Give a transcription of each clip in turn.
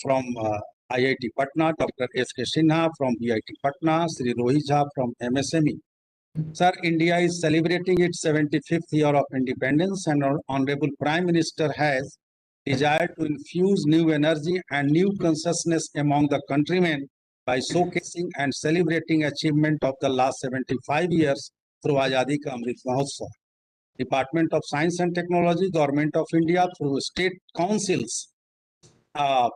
from IIT Patna, Dr. S.K. Sinha from BIT Patna, ShriRohitJha from MSME. Sir, India is celebrating its 75th year of independence, and our Honorable Prime Minister has desired to infuse new energy and new consciousness among the countrymen by showcasing and celebrating achievement of the last 75 years through AZADI ka AMRIT MAHOTSAV. Department of Science and Technology, Government of India through state councils, it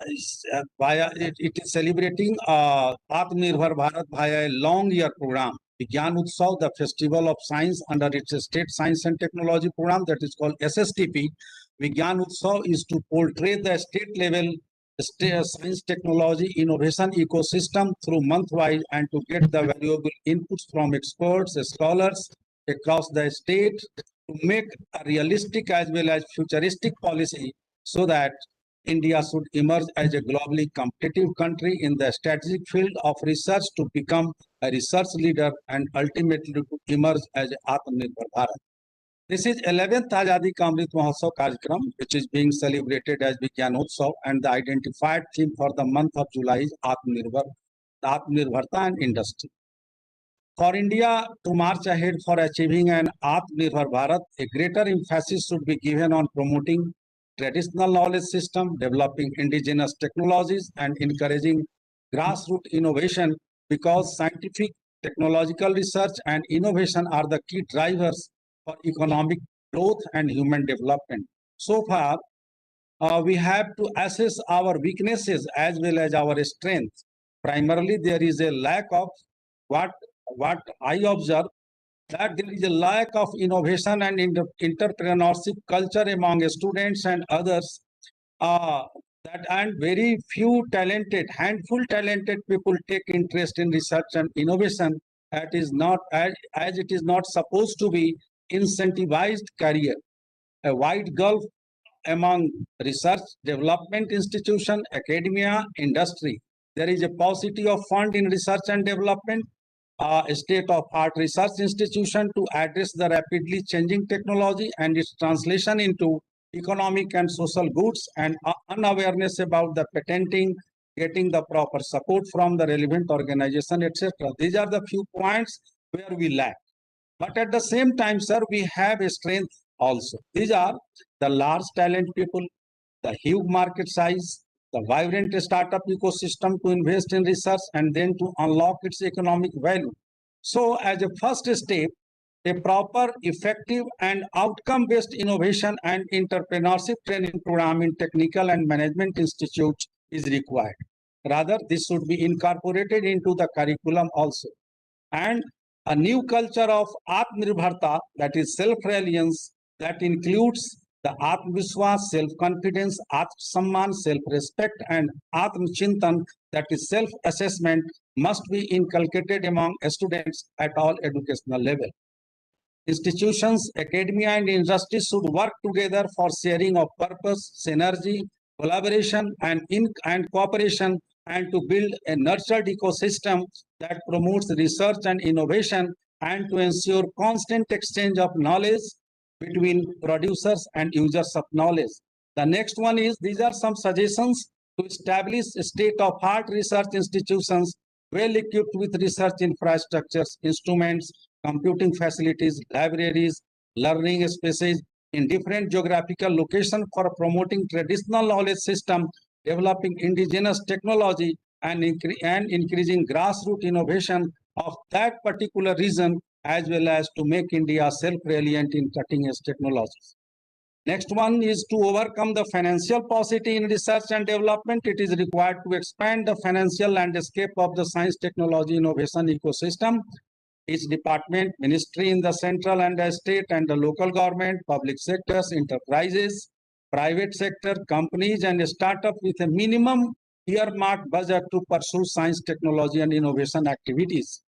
is celebrating Atmanirbharatha via a long year program. Vigyan Utsav, the Festival of Science under its State Science and Technology program, that is called SSTP. Vigyan Utsav is to portray the state level science technology innovation ecosystem through month-wise and to get the valuable inputs from experts, scholars across the state to make a realistic as well as futuristic policy so that India should emerge as a globally competitive country in the strategic field of research to become a research leader and ultimately to emerge as Atmanirbhar Bharat. This is 11th Azadi Ka Amrit Mahotsav Karjakram, which is being celebrated as Vigyan Utsav, and the identified theme for the month of July is Atmanirbharta and industry. For India to march ahead for achieving an Atmanirbhar Bharat, a greater emphasis should be given on promoting traditional knowledge system, developing indigenous technologies, and encouraging grassroots innovation, because scientific, technological research and innovation are the key drivers for economic growth and human development. So far, we have to assess our weaknesses as well as our strengths. Primarily, there is a lack of what I observe, that there is a lack of innovation and entrepreneurship culture among students and others, and very few handful talented people take interest in research and innovation. That is not as it is not supposed to be incentivized career. A wide gulf among research, development institution, academia, industry. There is a paucity of fund in research and development, a state-of-art research institution to address the rapidly changing technology and its translation into economic and social goods, and unawareness about the patenting, getting the proper support from the relevant organization, etc. These are the few points where we lack. But at the same time, sir, we have a strength also. These are the large talent people, the huge market size, the vibrant startup ecosystem to invest in research and then to unlock its economic value. So as a first step, a proper, effective and outcome-based innovation and entrepreneurship training program in technical and management institutes is required. Rather, this should be incorporated into the curriculum also. And a new culture of Atmanirbharta, that is self-reliance, that includes the Atmavishwas, self-confidence, Atma-Samman, self-respect, and Atma-Chintan, that is self-assessment, must be inculcated among students at all educational level. Institutions, academia, and industry should work together for sharing of purpose, synergy, collaboration, and cooperation, and to build a nurtured ecosystem that promotes research and innovation, and to ensure constant exchange of knowledge between producers and users of knowledge. The next one is, these are some suggestions to establish state-of-art research institutions well equipped with research infrastructures, instruments, computing facilities, libraries, learning spaces in different geographical locations for promoting traditional knowledge system, developing indigenous technology, and increasing grassroots innovation of that particular region, as well as to make India self-reliant in cutting-edge technologies. Next one is to overcome the financial paucity in research and development. It is required to expand the financial landscape of the science, technology, innovation ecosystem. Each department, ministry in the central and the state and the local government, public sectors, enterprises, private sector, companies, and startups with a minimum earmarked budget to pursue science, technology, and innovation activities.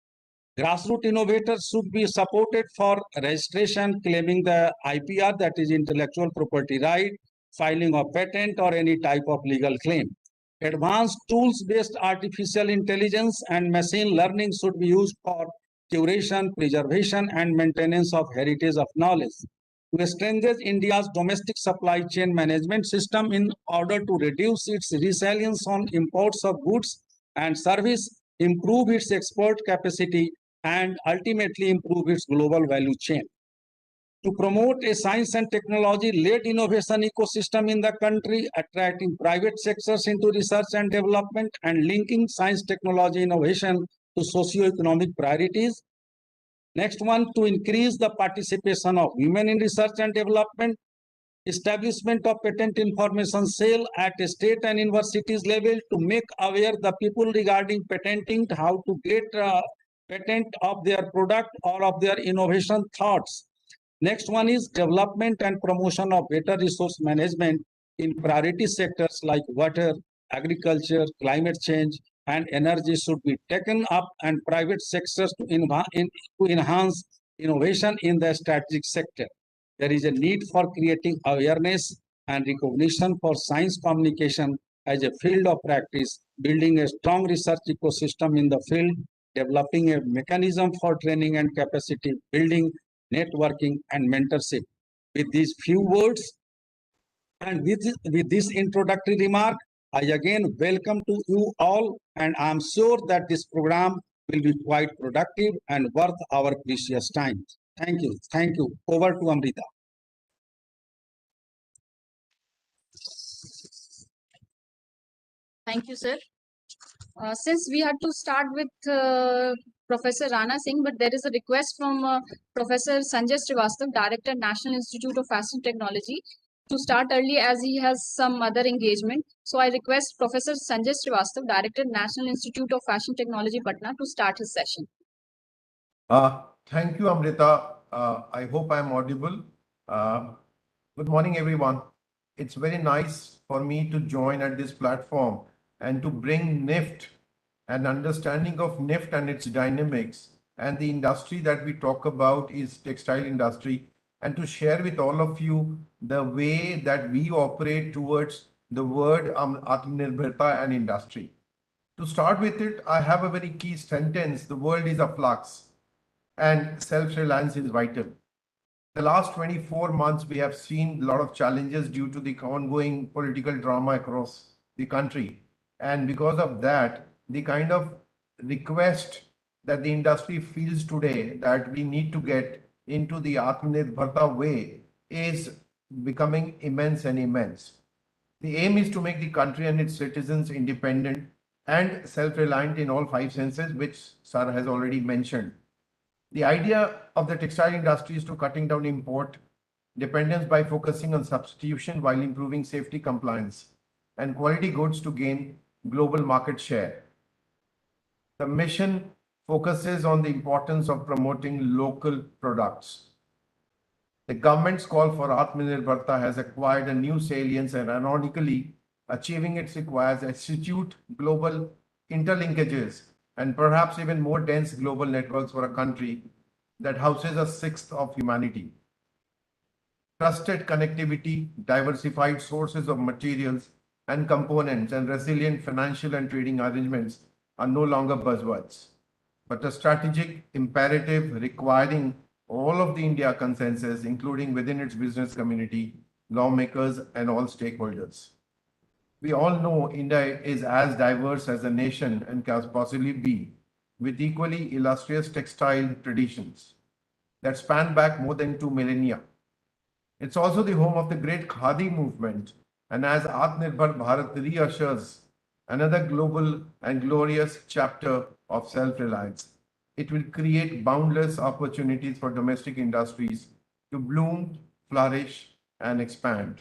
Grassroots innovators should be supported for registration, claiming the IPR, that is intellectual property right, filing of patent or any type of legal claim. Advanced tools-based artificial intelligence and machine learning should be used for curation, preservation, and maintenance of heritage of knowledge. to strengthen India's domestic supply chain management system in order to reduce its reliance on imports of goods and service, improve its export capacity, and ultimately improve its global value chain. To promote a science and technology-led innovation ecosystem in the country, attracting private sectors into research and development and linking science technology innovation to socio-economic priorities. Next one, to increase the participation of women in research and development, establishment of patent information cell at state and universities level to make aware the people regarding patenting, how to get patent of their product or of their innovation thoughts. Next one is development and promotion of better resource management in priority sectors like water, agriculture, climate change, and energy should be taken up, and private sectors to enhance innovation in the strategic sector. There is a need for creating awareness and recognition for science communication as a field of practice, building a strong research ecosystem in the field, developing a mechanism for training and capacity building, networking, and mentorship. With these few words and with this introductory remark, I again welcome to you all, and I am sure that this program will be quite productive and worth our precious time. Thank you. Thank you. Over to Amrita. Thank you, sir. Since we had to start with Professor Rana Singh, but there is a request from Professor Sanjay Shrivastava, Director, National Institute of Fashion Technology, to start early as he has some other engagement. So I request Professor Sanjay Shrivastava, Director, National Institute of Fashion Technology, Patna, to start his session. Thank you, Amrita. I hope I'm audible. Good morning, everyone. It's very nice for me to join at this platform and to bring NIFT, an understanding of NIFT and its dynamics, and the industry that we talk about is textile industry, and to share with all of you the way that we operate towards the word Atmanirbharatha and industry. To start with it, I have a very key sentence: the world is a flux and self-reliance is vital. The last 24 months, we have seen a lot of challenges due to the ongoing political drama across the country. And because of that, the kind of request that the industry feels today that we need to get into the Atmanirbharta way is becoming immense and immense. The aim is to make the country and its citizens independent and self-reliant in all 5 senses, which Sir has already mentioned. The idea of the textile industry is to cutting down import dependence by focusing on substitution while improving safety compliance and quality goods to gain global market share. The mission focuses on the importance of promoting local products. The government's call for Atmanirbharta has acquired a new salience, and ironically, achieving it requires astute global interlinkages and perhaps even more dense global networks for a country that houses a sixth of humanity. Trusted connectivity, diversified sources of materials and components, and resilient financial and trading arrangements are no longer buzzwords, but a strategic imperative requiring all of the India consensus, including within its business community, lawmakers, and all stakeholders. We all know India is as diverse as a nation and can possibly be, with equally illustrious textile traditions that span back more than 2 millennia. It's also the home of the great Khadi movement, and as Atmanirbhar Bharat reassures another global and glorious chapter of self-reliance, it will create boundless opportunities for domestic industries to bloom, flourish, and expand.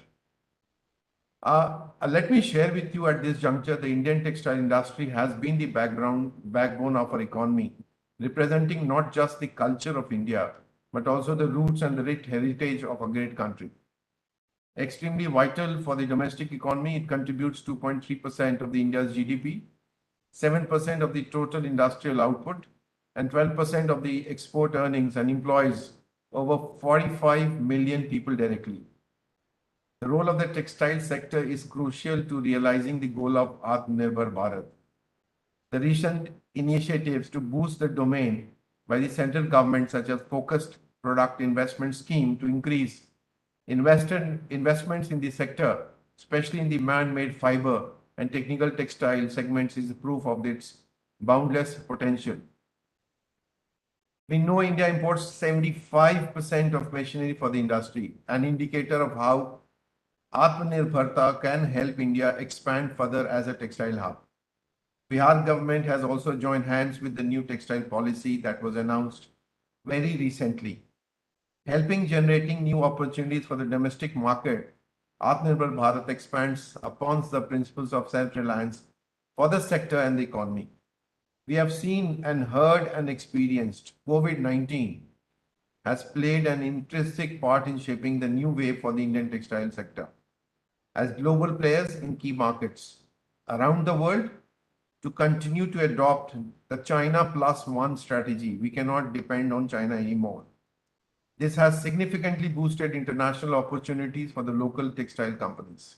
Let me share with you at this juncture, the Indian textile industry has been the backbone of our economy, representing not just the culture of India, but also the roots and the rich heritage of a great country. Extremely vital for the domestic economy, it contributes 2.3% of the India's GDP, 7% of the total industrial output, and 12% of the export earnings, and employs over 45 million people directly. The role of the textile sector is crucial to realizing the goal of Atmanirbhar Bharat. The recent initiatives to boost the domain by the central government, such as focused product investment scheme to increase Investments in the sector, especially in the man-made fiber and technical textile segments, is proof of its boundless potential. We know India imports 75% of machinery for the industry, an indicator of how Atmanirbharatha can help India expand further as a textile hub. Bihar government has also joined hands with the new textile policy that was announced very recently, helping generating new opportunities for the domestic market. Atmanirbharatha expands upon the principles of self-reliance for the sector and the economy. We have seen and heard and experienced COVID-19 has played an intrinsic part in shaping the new wave for the Indian textile sector. As global players in key markets around the world, to continue to adopt the China plus one strategy, we cannot depend on China anymore. This has significantly boosted international opportunities for the local textile companies.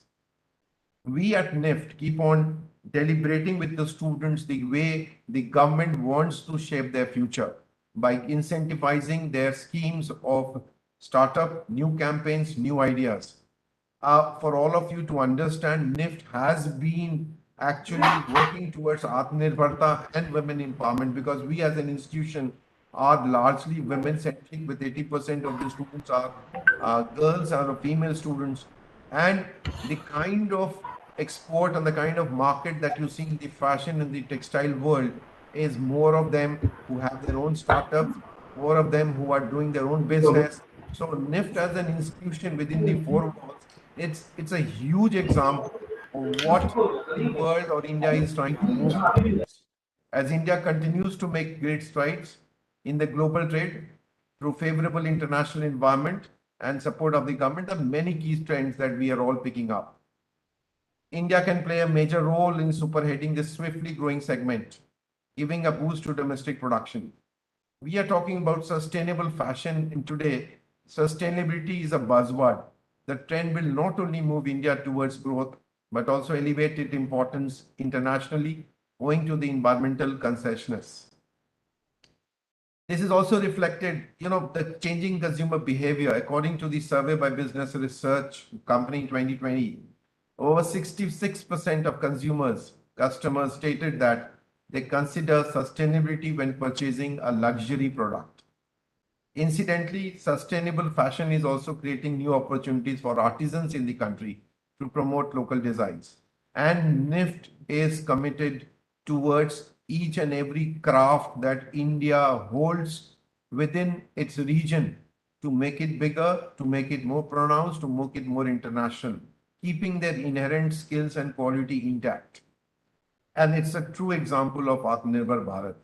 We at NIFT keep on deliberating with the students the way the government wants to shape their future by incentivizing their schemes of startup, new campaigns, new ideas. For all of you to understand, NIFT has been actually working towards Atmanirbharta and women empowerment, because we as an institution are largely women-centric, with 80% of the students are girls or female students. And the kind of export and the kind of market that you see in the fashion and the textile world is more of them who have their own startups, more of them who are doing their own business. So NIFT as an institution within the four walls, it's a huge example of what the world or India is trying to move towards. As India continues to make great strides in the global trade through favorable international environment and support of the government, there are many key trends that we are all picking up. India can play a major role in superheading this swiftly growing segment, giving a boost to domestic production. We are talking about sustainable fashion, and today sustainability is a buzzword. The trend will not only move India towards growth, but also elevate its importance internationally, owing to the environmental consciousness. This is also reflected, the changing consumer behavior. According to the survey by Business Research Company in 2020, over 66% of customers stated that they consider sustainability when purchasing a luxury product. Incidentally, sustainable fashion is also creating new opportunities for artisans in the country to promote local designs. And NIFT is committed towards each and every craft that India holds within its region to make it bigger, to make it more pronounced, to make it more international, keeping their inherent skills and quality intact. And it's a true example of Atmanirbhar Bharat.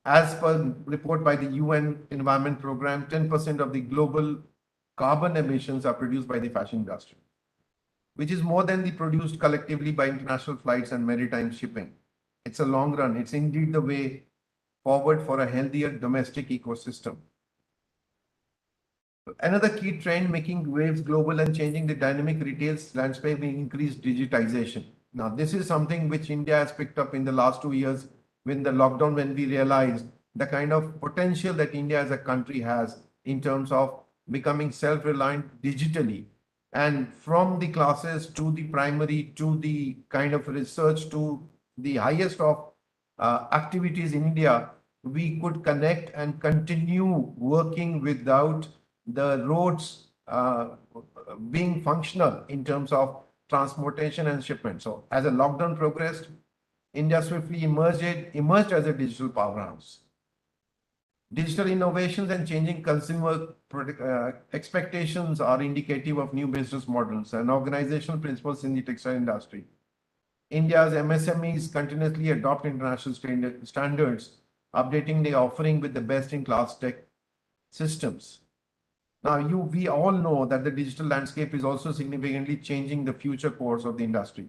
As per report by the UN Environment Programme, 10% of the global carbon emissions are produced by the fashion industry, which is more than the produced collectively by international flights and maritime shipping. It's a long run. It's indeed the way forward for a healthier domestic ecosystem. Another key trend making waves global and changing the dynamic retail landscape is increased digitization. Now, this is something which India has picked up in the last 2 years when the lockdown, when we realized the kind of potential that India as a country has in terms of becoming self-reliant digitally. And from the classes to the primary to the kind of research to the highest of activities in India, we could connect and continue working without the roads being functional in terms of transportation and shipment. So as a lockdown progressed, India swiftly emerged as a digital powerhouse. Digital innovations and changing consumer expectations are indicative of new business models and organizational principles in the textile industry. India's MSMEs continuously adopt international standards, updating their offering with the best-in-class tech systems. Now, we all know that the digital landscape is also significantly changing the future course of the industry.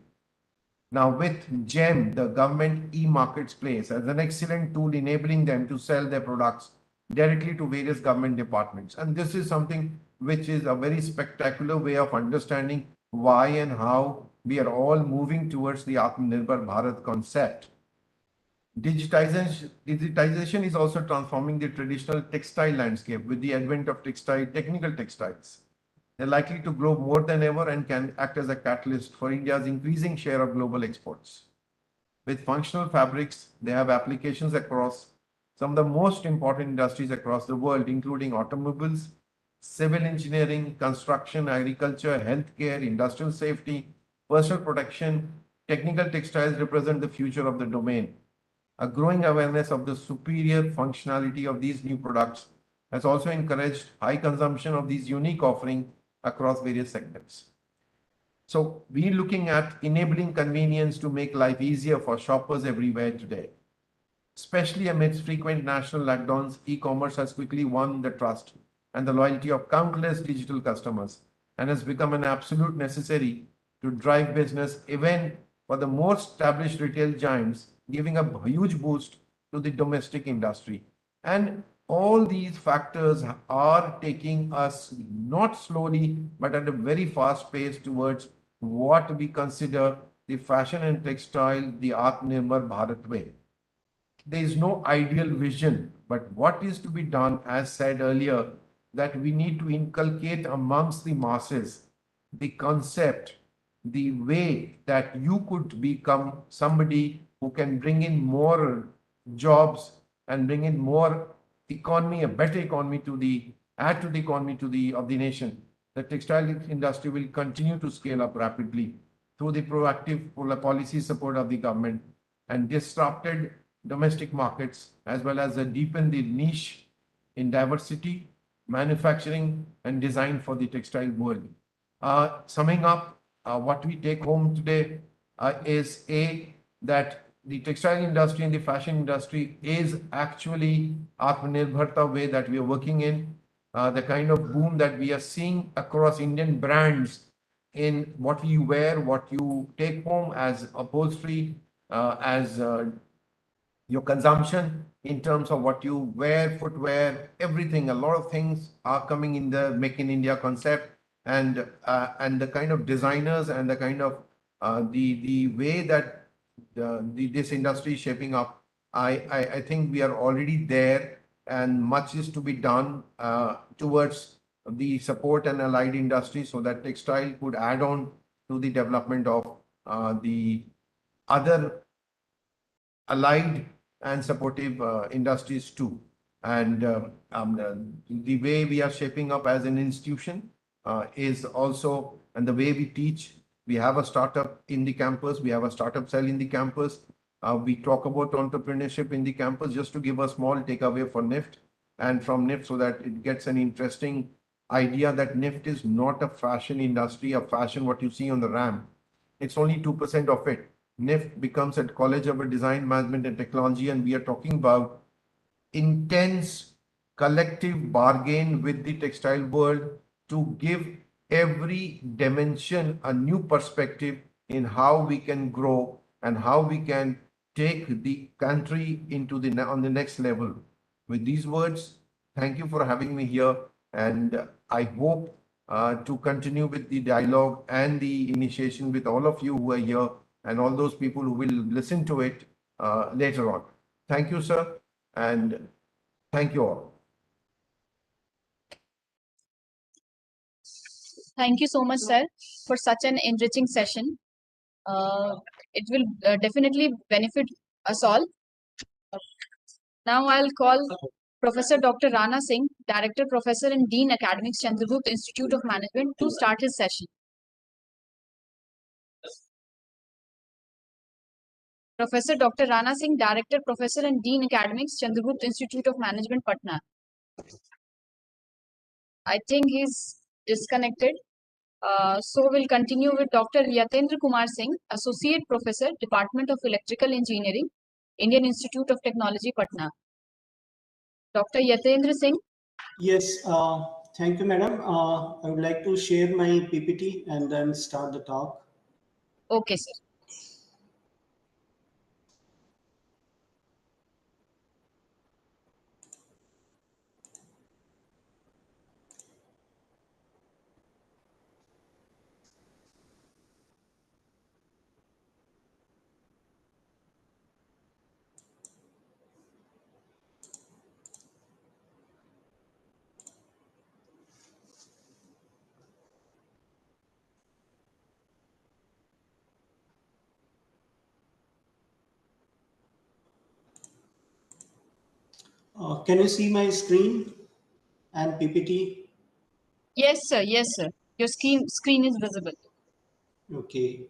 Now, with GEM, the government e-marketplace, as an excellent tool enabling them to sell their products directly to various government departments. And this is something which is a very spectacular way of understanding why and how we are all moving towards the Atmanirbhar Bharat concept. Digitization is also transforming the traditional textile landscape with the advent of technical textiles. They're likely to grow more than ever and can act as a catalyst for India's increasing share of global exports. With functional fabrics, they have applications across some of the most important industries across the world, including automobiles, civil engineering, construction, agriculture, healthcare, industrial safety, personal protection. Technical textiles represent the future of the domain. A growing awareness of the superior functionality of these new products has also encouraged high consumption of these unique offerings across various segments. So we're looking at enabling convenience to make life easier for shoppers everywhere today. Especially amidst frequent national lockdowns, e-commerce has quickly won the trust and the loyalty of countless digital customers and has become an absolute necessary to drive business even for the most established retail giants, giving a huge boost to the domestic industry. And all these factors are taking us not slowly, but at a very fast pace towards what we consider the fashion and textile, the Atmanirbharatha way. There is no ideal vision, but what is to be done, as said earlier, that we need to inculcate amongst the masses the concept, the way that you could become somebody who can bring in more jobs and bring in more economy, a better economy to the add to the economy to the of the nation. The textile industry will continue to scale up rapidly through the proactive policy support of the government and disrupted domestic markets, as well as deepen the niche in diversity, manufacturing, and design for the textile world. Summing up, what we take home today is that the textile industry and the fashion industry is actually Atmanirbharta way that we are working in. The kind of boom that we are seeing across Indian brands in what you wear, what you take home as upholstery, as your consumption in terms of what you wear, footwear, everything. A lot of things are coming in the Make in India concept, and the kind of designers and the kind of the way that this industry is shaping up. I think we are already there, and much is to be done towards the support and allied industry, so that textile could add on to the development of the other allied and supportive industries too. And the way we are shaping up as an institution is also, and the way we teach, we have a startup in the campus, we have a startup cell in the campus. We talk about entrepreneurship in the campus, just to give a small takeaway for NIFT and from NIFT, so that it gets an interesting idea that NIFT is not a fashion industry, a fashion what you see on the RAM. It's only 2% of it. NIFT becomes a college of design, management and technology, and we are talking about intense collective bargain with the textile world to give every dimension a new perspective in how we can grow and how we can take the country into the on the next level. With these words, thank you for having me here, and I hope to continue with the dialogue and the initiation with all of you who are here and all those people who will listen to it later on. Thank you, sir, and thank you all. Thank you so much, sir, for such an enriching session. It will definitely benefit us all. Now I'll call Professor Dr. Rana Singh, Director, Professor and Dean Academics, Chandragupt Institute of Management, to start his session. Professor Dr. Rana Singh, Director, Professor and Dean Academics, Chandragupt Institute of Management, Patna. I think he's disconnected. So we'll continue with Dr. Yatendra Kumar Singh, Associate Professor, Department of Electrical Engineering, Indian Institute of Technology, Patna. Dr. Yatendra Singh. Yes, thank you, madam. I would like to share my PPT and then start the talk. Okay, sir. Can you see my screen and PPT? Yes, sir. Yes, sir. Your screen is visible. Okay.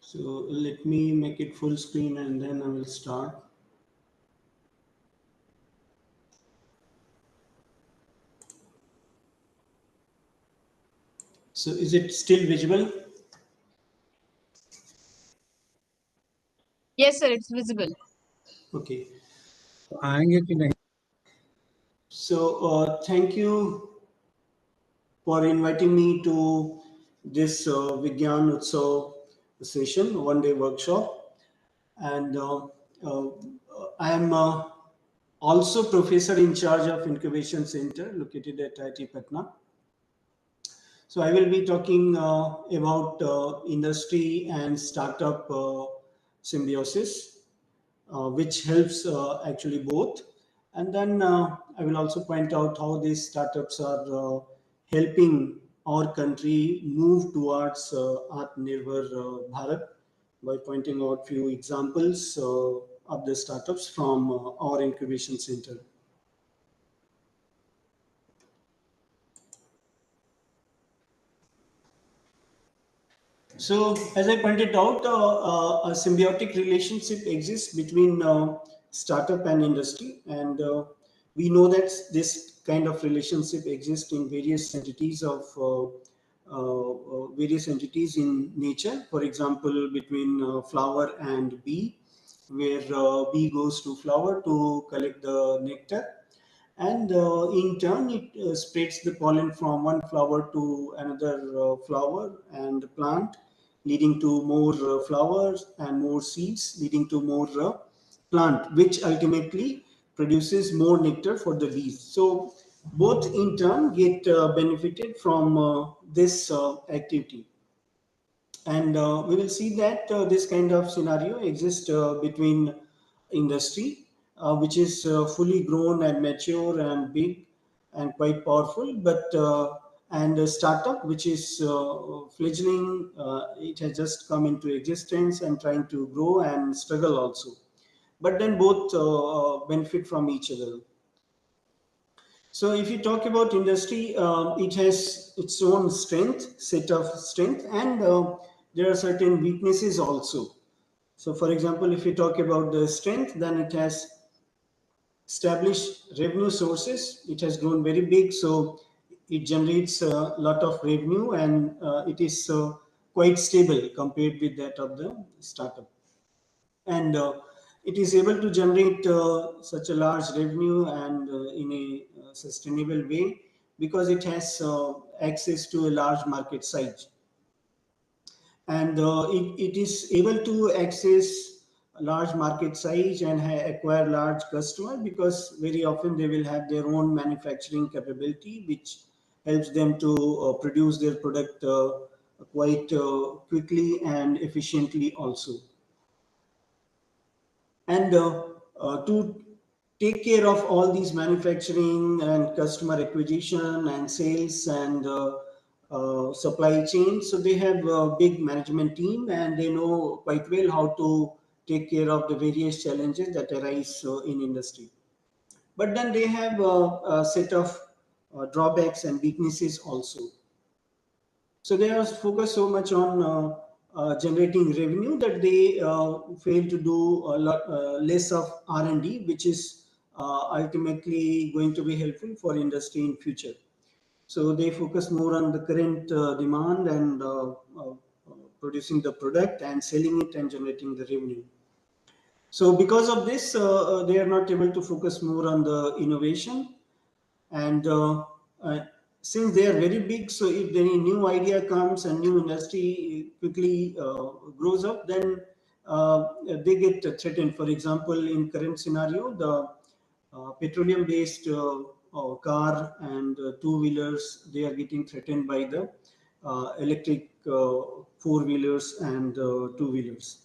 So let me make it full screen and then I will start. So is it still visible? Yes, sir. It's visible. Okay. आएंगे कि नहीं? So thank you for inviting me to this Vigyan Utsav session, one-day workshop. And I am also professor in charge of Incubation Center located at IIT Patna. So I will be talking about industry and startup symbiosis, which helps actually both. And then I will also point out how these startups are helping our country move towards Atmanirbharatha Bharat by pointing out few examples of the startups from our incubation center. So, as I pointed out, a symbiotic relationship exists between startup and industry, and we know that this kind of relationship exists in various entities of various entities in nature. For example, between flower and bee, where bee goes to flower to collect the nectar, and in turn it spreads the pollen from one flower to another flower and plant, leading to more flowers and more seeds, leading to more plant, which ultimately produces more nectar for the bees. So both in turn get benefited from this activity. And we will see that this kind of scenario exists between industry, which is fully grown and mature and big and quite powerful, but and a startup which is fledgling, it has just come into existence and trying to grow and struggle also. But then both benefit from each other. So if you talk about industry, it has its own strength, set of strength, and there are certain weaknesses also. So for example, if you talk about the strength, then it has established revenue sources. It has grown very big, so it generates a lot of revenue, and it is quite stable compared with that of the startup. And it is able to generate such a large revenue and in a sustainable way because it has access to a large market size, and it is able to access a large market size and acquire large customer because very often they will have their own manufacturing capability which helps them to produce their product quite quickly and efficiently also. And to take care of all these manufacturing and customer acquisition and sales and supply chain, so they have a big management team and they know quite well how to take care of the various challenges that arise in industry. But then they have a set of drawbacks and weaknesses also. So they are focused so much on generating revenue that they fail to do a lot less of R&D, which is ultimately going to be helpful for industry in future. So they focus more on the current demand and producing the product and selling it and generating the revenue. So because of this, they are not able to focus more on the innovation. And since they are very big, so if any new idea comes and new industry quickly grows up, then they get threatened. For example, in current scenario, the petroleum-based car and two-wheelers, they are getting threatened by the electric four-wheelers and two-wheelers.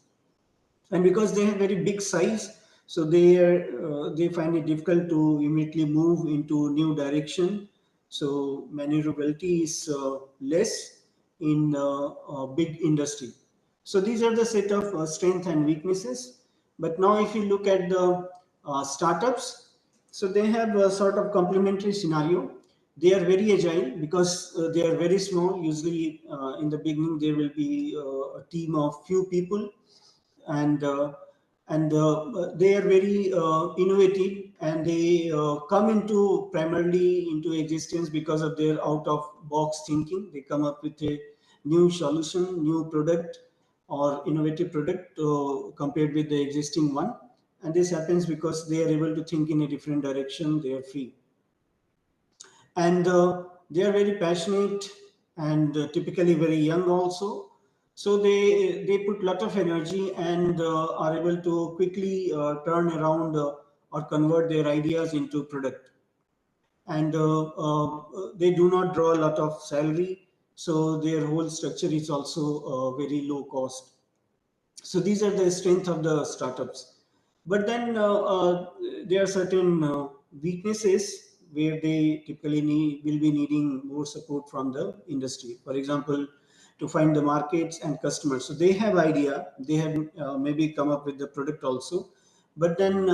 And because they have very big size, so they find it difficult to immediately move into new direction. So maneuverability is less in big industry. So these are the set of strengths and weaknesses. But now if you look at the startups, so they have a sort of complementary scenario. They are very agile because they are very small. Usually in the beginning, there will be a team of few people, and they are very innovative, and they come into primarily into existence because of their out of box thinking. They come up with a new solution, new product or innovative product compared with the existing one, and this happens because they are able to think in a different direction. They are free, and they are very passionate, and typically very young also. So they put lot of energy, and are able to quickly turn around or convert their ideas into product. And they do not draw a lot of salary, so their whole structure is also very low cost. So these are the strength of the startups. But then there are certain weaknesses where they typically will be needing more support from the industry. For example, to find the markets and customers. So they have idea, they have maybe come up with the product also, but then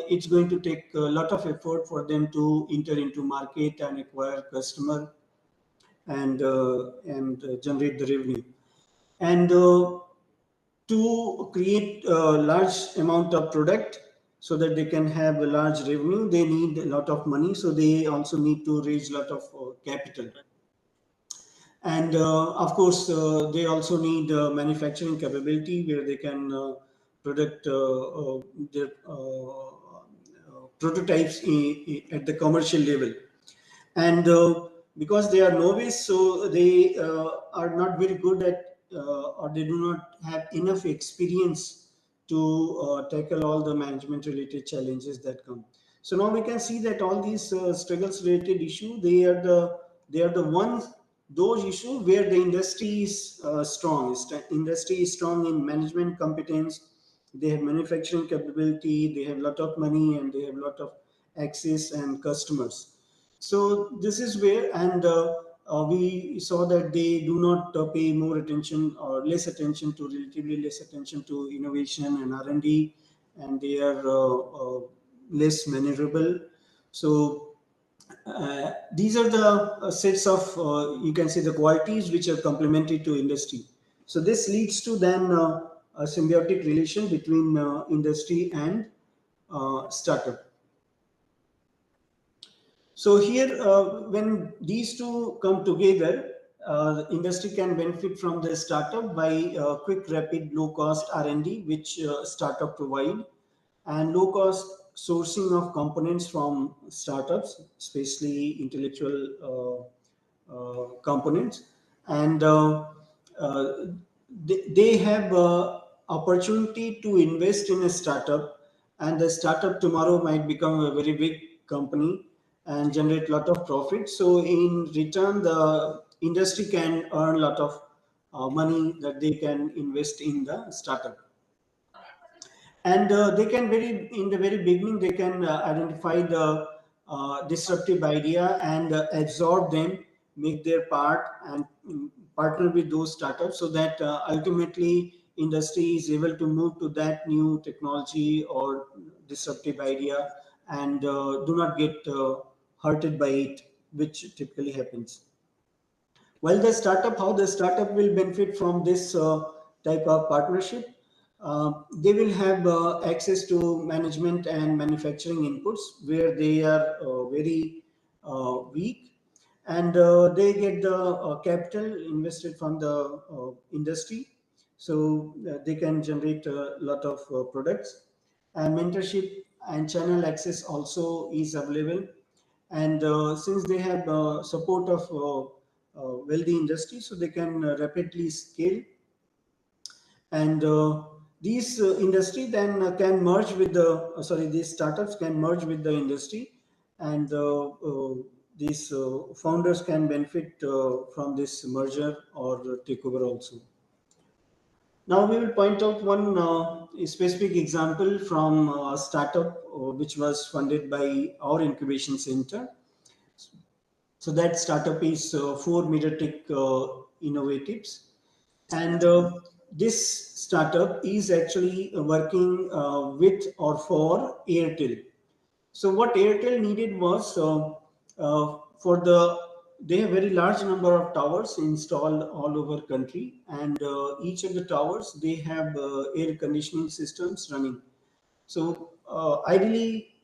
it's going to take a lot of effort for them to enter into market and acquire customer, and generate the revenue. And to create a large amount of product so that they can have a large revenue, they need a lot of money. So they also need to raise a lot of capital. And of course, they also need manufacturing capability where they can product their prototypes at the commercial level. And because they are novice, so they are not very good at or they do not have enough experience to tackle all the management related challenges that come. So now we can see that all these struggles related issue, they are the ones, those issues where the industry is strong. Industry is strong in management competence, they have manufacturing capability, they have a lot of money, and they have a lot of access and customers. So this is where, and we saw that they do not pay more attention or less attention to, relatively less attention to innovation and R&D, and they are less maneuverable. So these are the sets of, you can say, the qualities which are complementary to industry. So this leads to then a symbiotic relation between industry and startup. So here, when these two come together, the industry can benefit from the startup by quick, rapid, low-cost R&D, which startup provide, and low-cost sourcing of components from startups, especially intellectual components, and they have opportunity to invest in a startup, and the startup tomorrow might become a very big company and generate a lot of profit. So in return, the industry can earn a lot of money that they can invest in the startup. And they can in the very beginning, they can identify the disruptive idea and absorb them, make their part, and partner with those startups, so that ultimately industry is able to move to that new technology or disruptive idea, and do not get hurted by it, which typically happens. While the startup, how the startup will benefit from this type of partnership, they will have access to management and manufacturing inputs where they are very weak, and they get the capital invested from the industry, so they can generate a lot of products. And mentorship and channel access also is available, and since they have support of wealthy industry, so they can rapidly scale. And these industry then can merge with the these startups can merge with the industry, and these founders can benefit from this merger or takeover also. Now we will point out one specific example from a startup which was funded by our incubation center. So that startup is 4 Meter Tech Innovatives, and this startup is actually working with or for Airtel. So what Airtel needed was they have very large number of towers installed all over country, and each of the towers they have air conditioning systems running. So ideally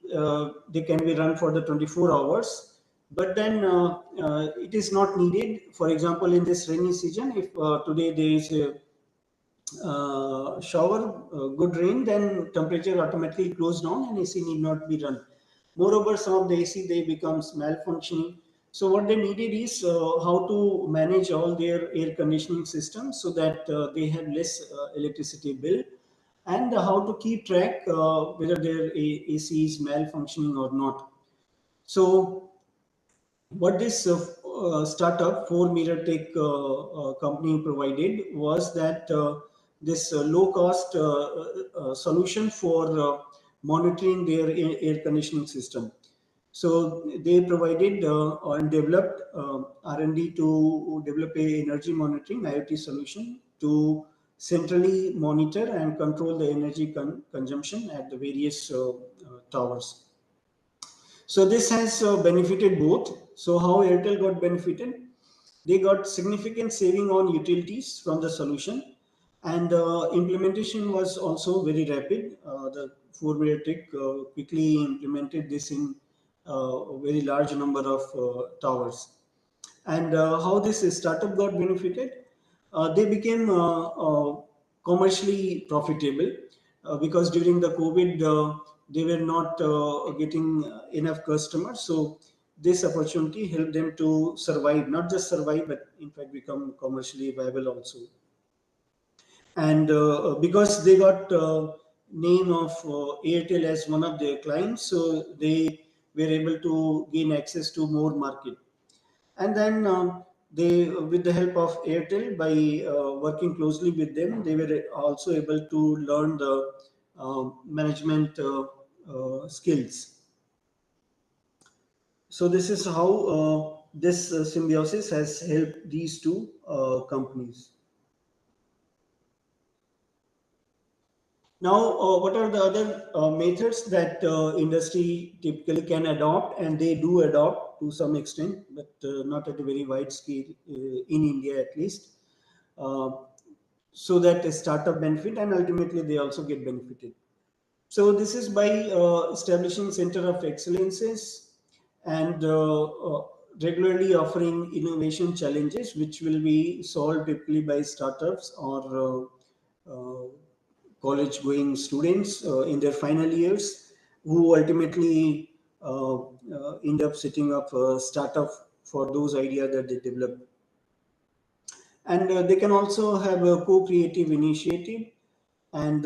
they can be run for the 24 hours, but then it is not needed. For example, in this rainy season, if today there is a shower, good rain, then temperature automatically goes down and AC need not be run. Moreover, some of the AC they becomes malfunctioning. So what they needed is how to manage all their air conditioning systems so that they have less electricity bill, and how to keep track whether their AC is malfunctioning or not. So what this startup 4-meter tech company provided was that this low cost solution for monitoring their air conditioning system. So they provided and developed R&D to develop a energy monitoring IoT solution to centrally monitor and control the energy consumption at the various towers. So this has benefited both. So how Airtel got benefited? They got significant saving on utilities from the solution, and implementation was also very rapid. The 4-meter tech quickly implemented this in a very large number of towers. And how this startup got benefited? They became commercially profitable because during the COVID, they were not getting enough customers. So this opportunity helped them to survive, not just survive, but in fact become commercially viable also. And because they got name of Airtel as one of their clients, so they were able to gain access to more market. And then they, with the help of Airtel, by working closely with them, they were also able to learn the management skills. So this is how this symbiosis has helped these two companies. Now, what are the other methods that industry typically can adopt, and they do adopt to some extent, but not at a very wide scale in India at least, so that a startup benefit and ultimately they also get benefited. So this is by establishing center of excellences and regularly offering innovation challenges, which will be solved typically by startups or college going students in their final years, who ultimately end up setting up a startup for those ideas that they develop. And they can also have a co-creative initiative, and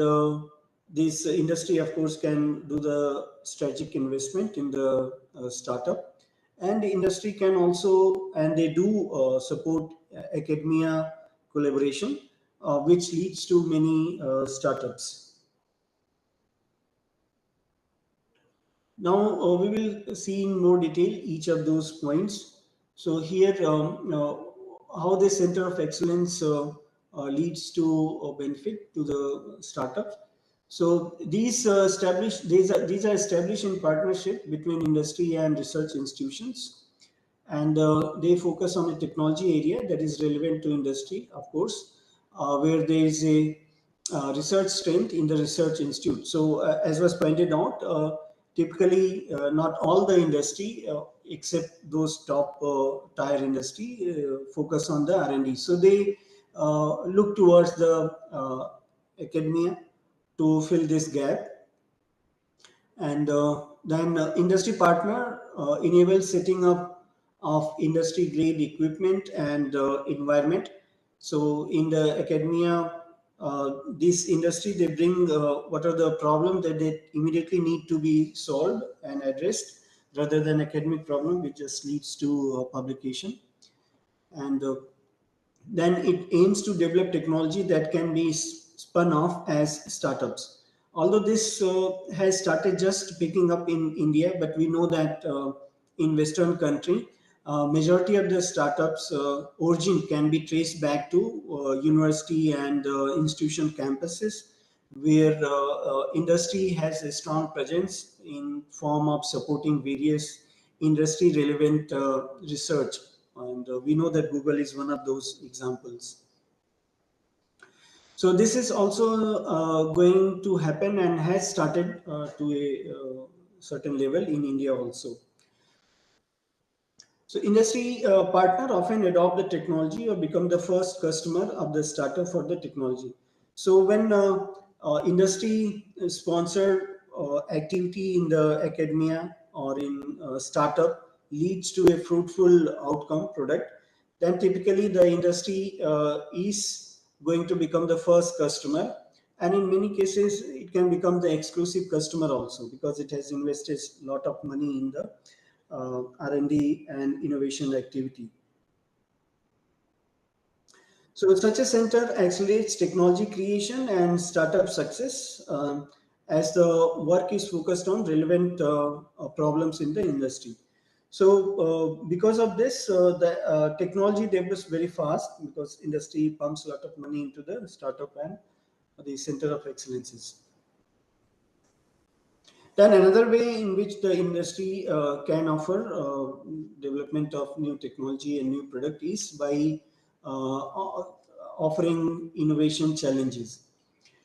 this industry of course can do the strategic investment in the startup, and the industry can also, and they do support academia collaboration, which leads to many startups. Now we will see in more detail each of those points. So here, how the center of excellence leads to benefit to the startup. So these are established in partnership between industry and research institutions, and they focus on a technology area that is relevant to industry, of course, where there is a research strength in the research institute. So as was pointed out, typically not all the industry except those top tier industry focus on the R&D. So they look towards the academia to fill this gap. And then industry partner enables setting up of industry grade equipment and environment. So in the academia, this industry, they bring what are the problems that they immediately need to be solved and addressed, rather than academic problem which just leads to publication. And then it aims to develop technology that can be spun off as startups. Although this has started just picking up in India, but we know that in Western country, majority of the startups origin can be traced back to university and institution campuses, where industry has a strong presence in form of supporting various industry relevant research. And we know that Google is one of those examples. So this is also going to happen and has started to a certain level in India also. So industry partner often adopt the technology or become the first customer of the startup for the technology. So when industry sponsored activity in the academia or in startup leads to a fruitful outcome product, then typically the industry is going to become the first customer, and in many cases it can become the exclusive customer also, because it has invested a lot of money in the R&D and innovation activity. So such a center accelerates technology creation and startup success as the work is focused on relevant problems in the industry. So because of this, the technology develops very fast, because industry pumps a lot of money into the startup and the center of excellences. Then another way in which the industry can offer development of new technology and new product is by offering innovation challenges.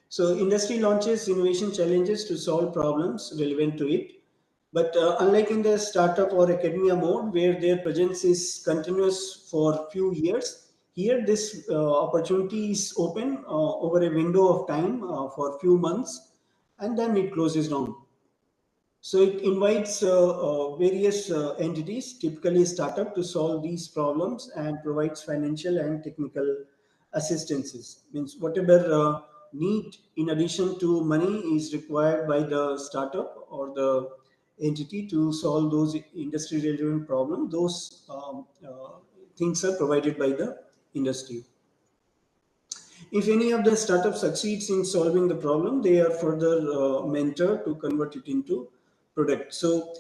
So industry launches innovation challenges to solve problems relevant to it. But unlike in the startup or academia mode, where their presence is continuous for few years, here this opportunity is open over a window of time for few months, and then it closes down. So it invites various entities, typically a startup, to solve these problems and provides financial and technical assistances. Means whatever need in addition to money is required by the startup or the entity to solve those industry relevant problems, those things are provided by the industry. If any of the startup succeeds in solving the problem, they are further mentored to convert it into product. So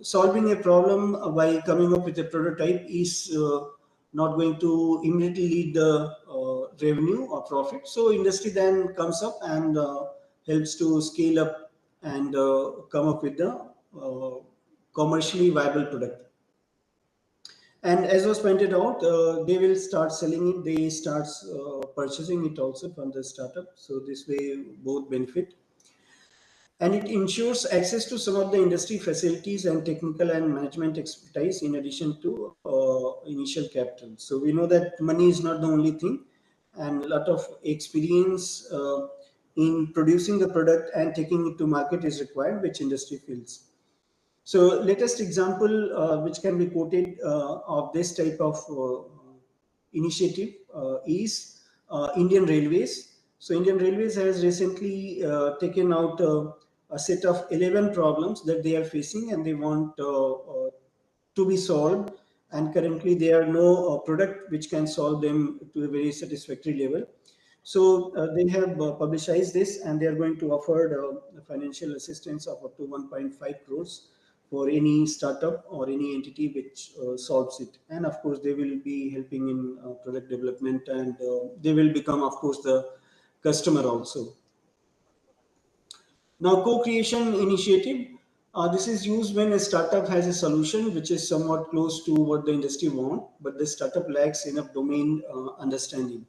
solving a problem by coming up with a prototype is not going to immediately lead the revenue or profit. So industry then comes up and helps to scale up and come up with the commercially viable product. And as was pointed out, they will start selling it, they start purchasing it also from the startup. So this way both benefit. And it ensures access to some of the industry facilities and technical and management expertise in addition to initial capital. So we know that money is not the only thing, and a lot of experience in producing the product and taking it to market is required, which industry feels. So latest example which can be quoted of this type of initiative is Indian Railways. So Indian Railways has recently taken out a set of 11 problems that they are facing and they want to be solved, and currently there are no product which can solve them to a very satisfactory level. So they have publicized this, and they are going to offer financial assistance of up to 1.5 crores for any startup or any entity which solves it. And of course, they will be helping in product development, and they will become, of course, the customer also. Now, co-creation initiative. This is used when a startup has a solution which is somewhat close to what the industry wants, but the startup lacks enough domain understanding.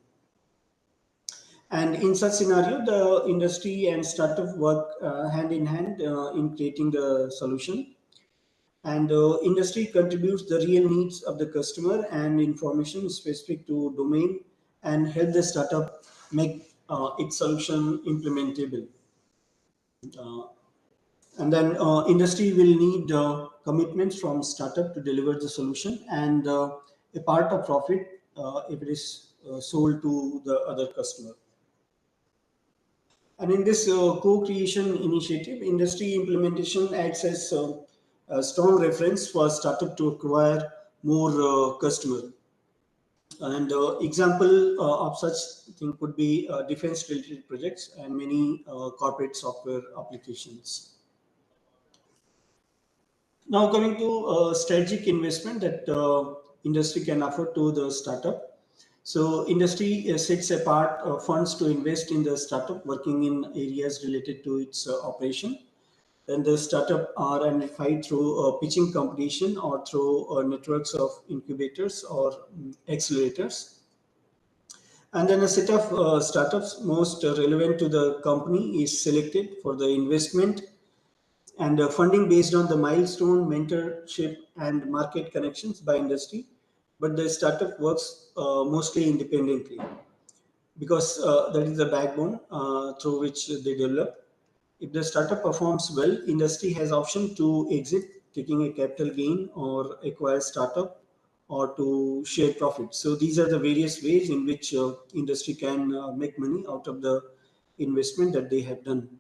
And in such scenario, the industry and startup work hand in hand in creating the solution. And industry contributes the real needs of the customer and information specific to domain and help the startup make its solution implementable. And then industry will need commitments from startup to deliver the solution, and a part of profit if it is sold to the other customer. And in this co-creation initiative, industry implementation acts as a strong reference for startup to acquire more customer. And example of such thing could be defense related projects and many corporate software applications. Now coming to strategic investment that industry can offer to the startup. So industry sets apart funds to invest in the startup working in areas related to its operation. Then the startup are identified through pitching competition or through networks of incubators or accelerators. And then a set of startups most relevant to the company is selected for the investment and funding based on the milestone, mentorship, and market connections by industry. But the startup works mostly independently because that is the backbone through which they develop. If the startup performs well, industry has option to exit, taking a capital gain or acquire startup or to share profit. So these are the various ways in which industry can make money out of the investment that they have done.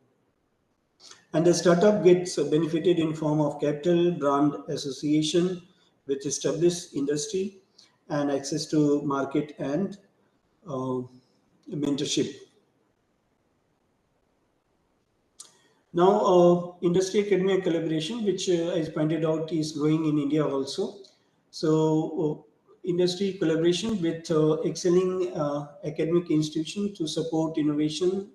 And the startup gets benefited in form of capital, brand association with established industry, and access to market and mentorship. Now, industry academia collaboration, which as pointed out is growing in India also. So, industry collaboration with excelling academic institutions to support innovation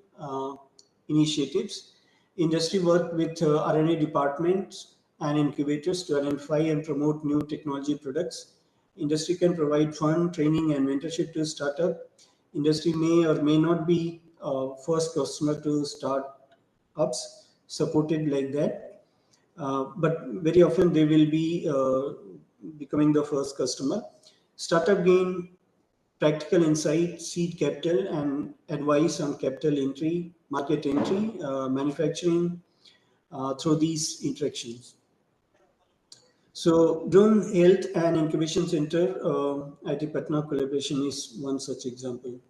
initiatives. Industry work with R&D departments and incubators to identify and promote new technology products. Industry can provide fund, training, and mentorship to startup. Industry may or may not be first customer to startups supported like that, but very often they will be becoming the first customer. Startup gain practical insight, seed capital, and advice on capital entry, market entry, manufacturing through these interactions. So, Drone Health and Incubation Center, IT Patna collaboration is one such example.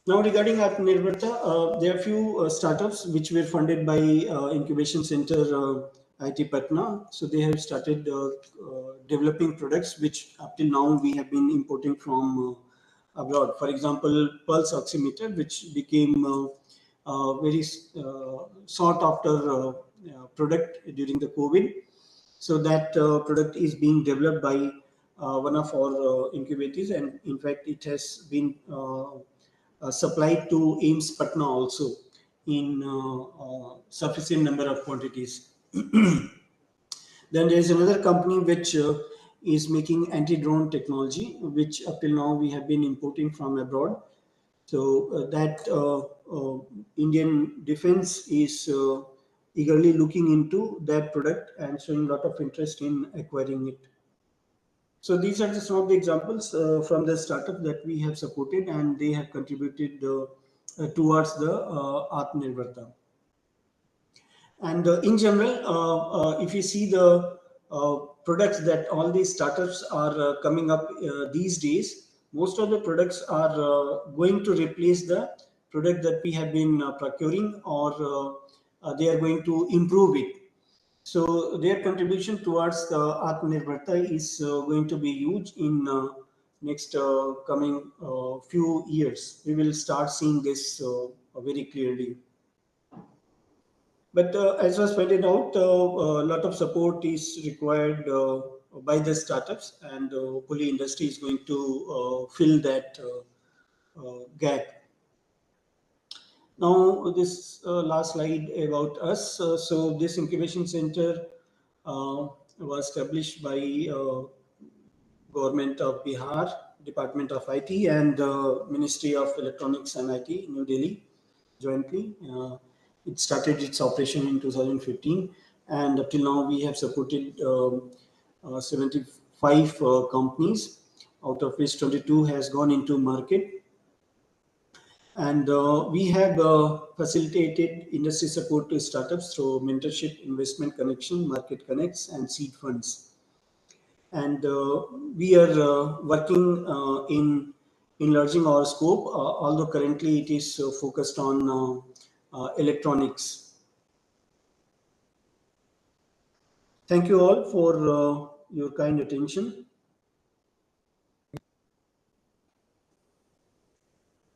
Now, regarding Atmanirbharatha, there are few startups which were funded by Incubation Center IT Patna. So they have started developing products which up till now we have been importing from abroad. For example, pulse oximeter, which became very sought after product during the COVID. So that product is being developed by one of our incubators, and in fact, it has been supplied to AIIMS Patna also in sufficient number of quantities. Then there is another company which is making anti-drone technology, which up till now we have been importing from abroad. So that Indian defense is eagerly looking into that product and showing a lot of interest in acquiring it. So these are just some of the examples from the startup that we have supported, and they have contributed towards the Atmanirbharatha. And in general, if you see the products that all these startups are coming up these days, most of the products are going to replace the product that we have been procuring, or they are going to improve it. So their contribution towards the Atmanirbharatha is going to be huge in next coming few years. We will start seeing this very clearly. But as was pointed out, a lot of support is required by the startups, and hopefully industry is going to fill that gap. Now, this last slide about us. So this incubation center was established by Government of Bihar, Department of IT, and Ministry of Electronics and IT, New Delhi, jointly. It started its operation in 2015, and up till now we have supported 75 companies, out of which 22 has gone into market. And we have facilitated industry support to startups through mentorship, investment connection, market connects, and seed funds. And we are working in enlarging our scope, although currently it is focused on electronics. Thank you all for your kind attention.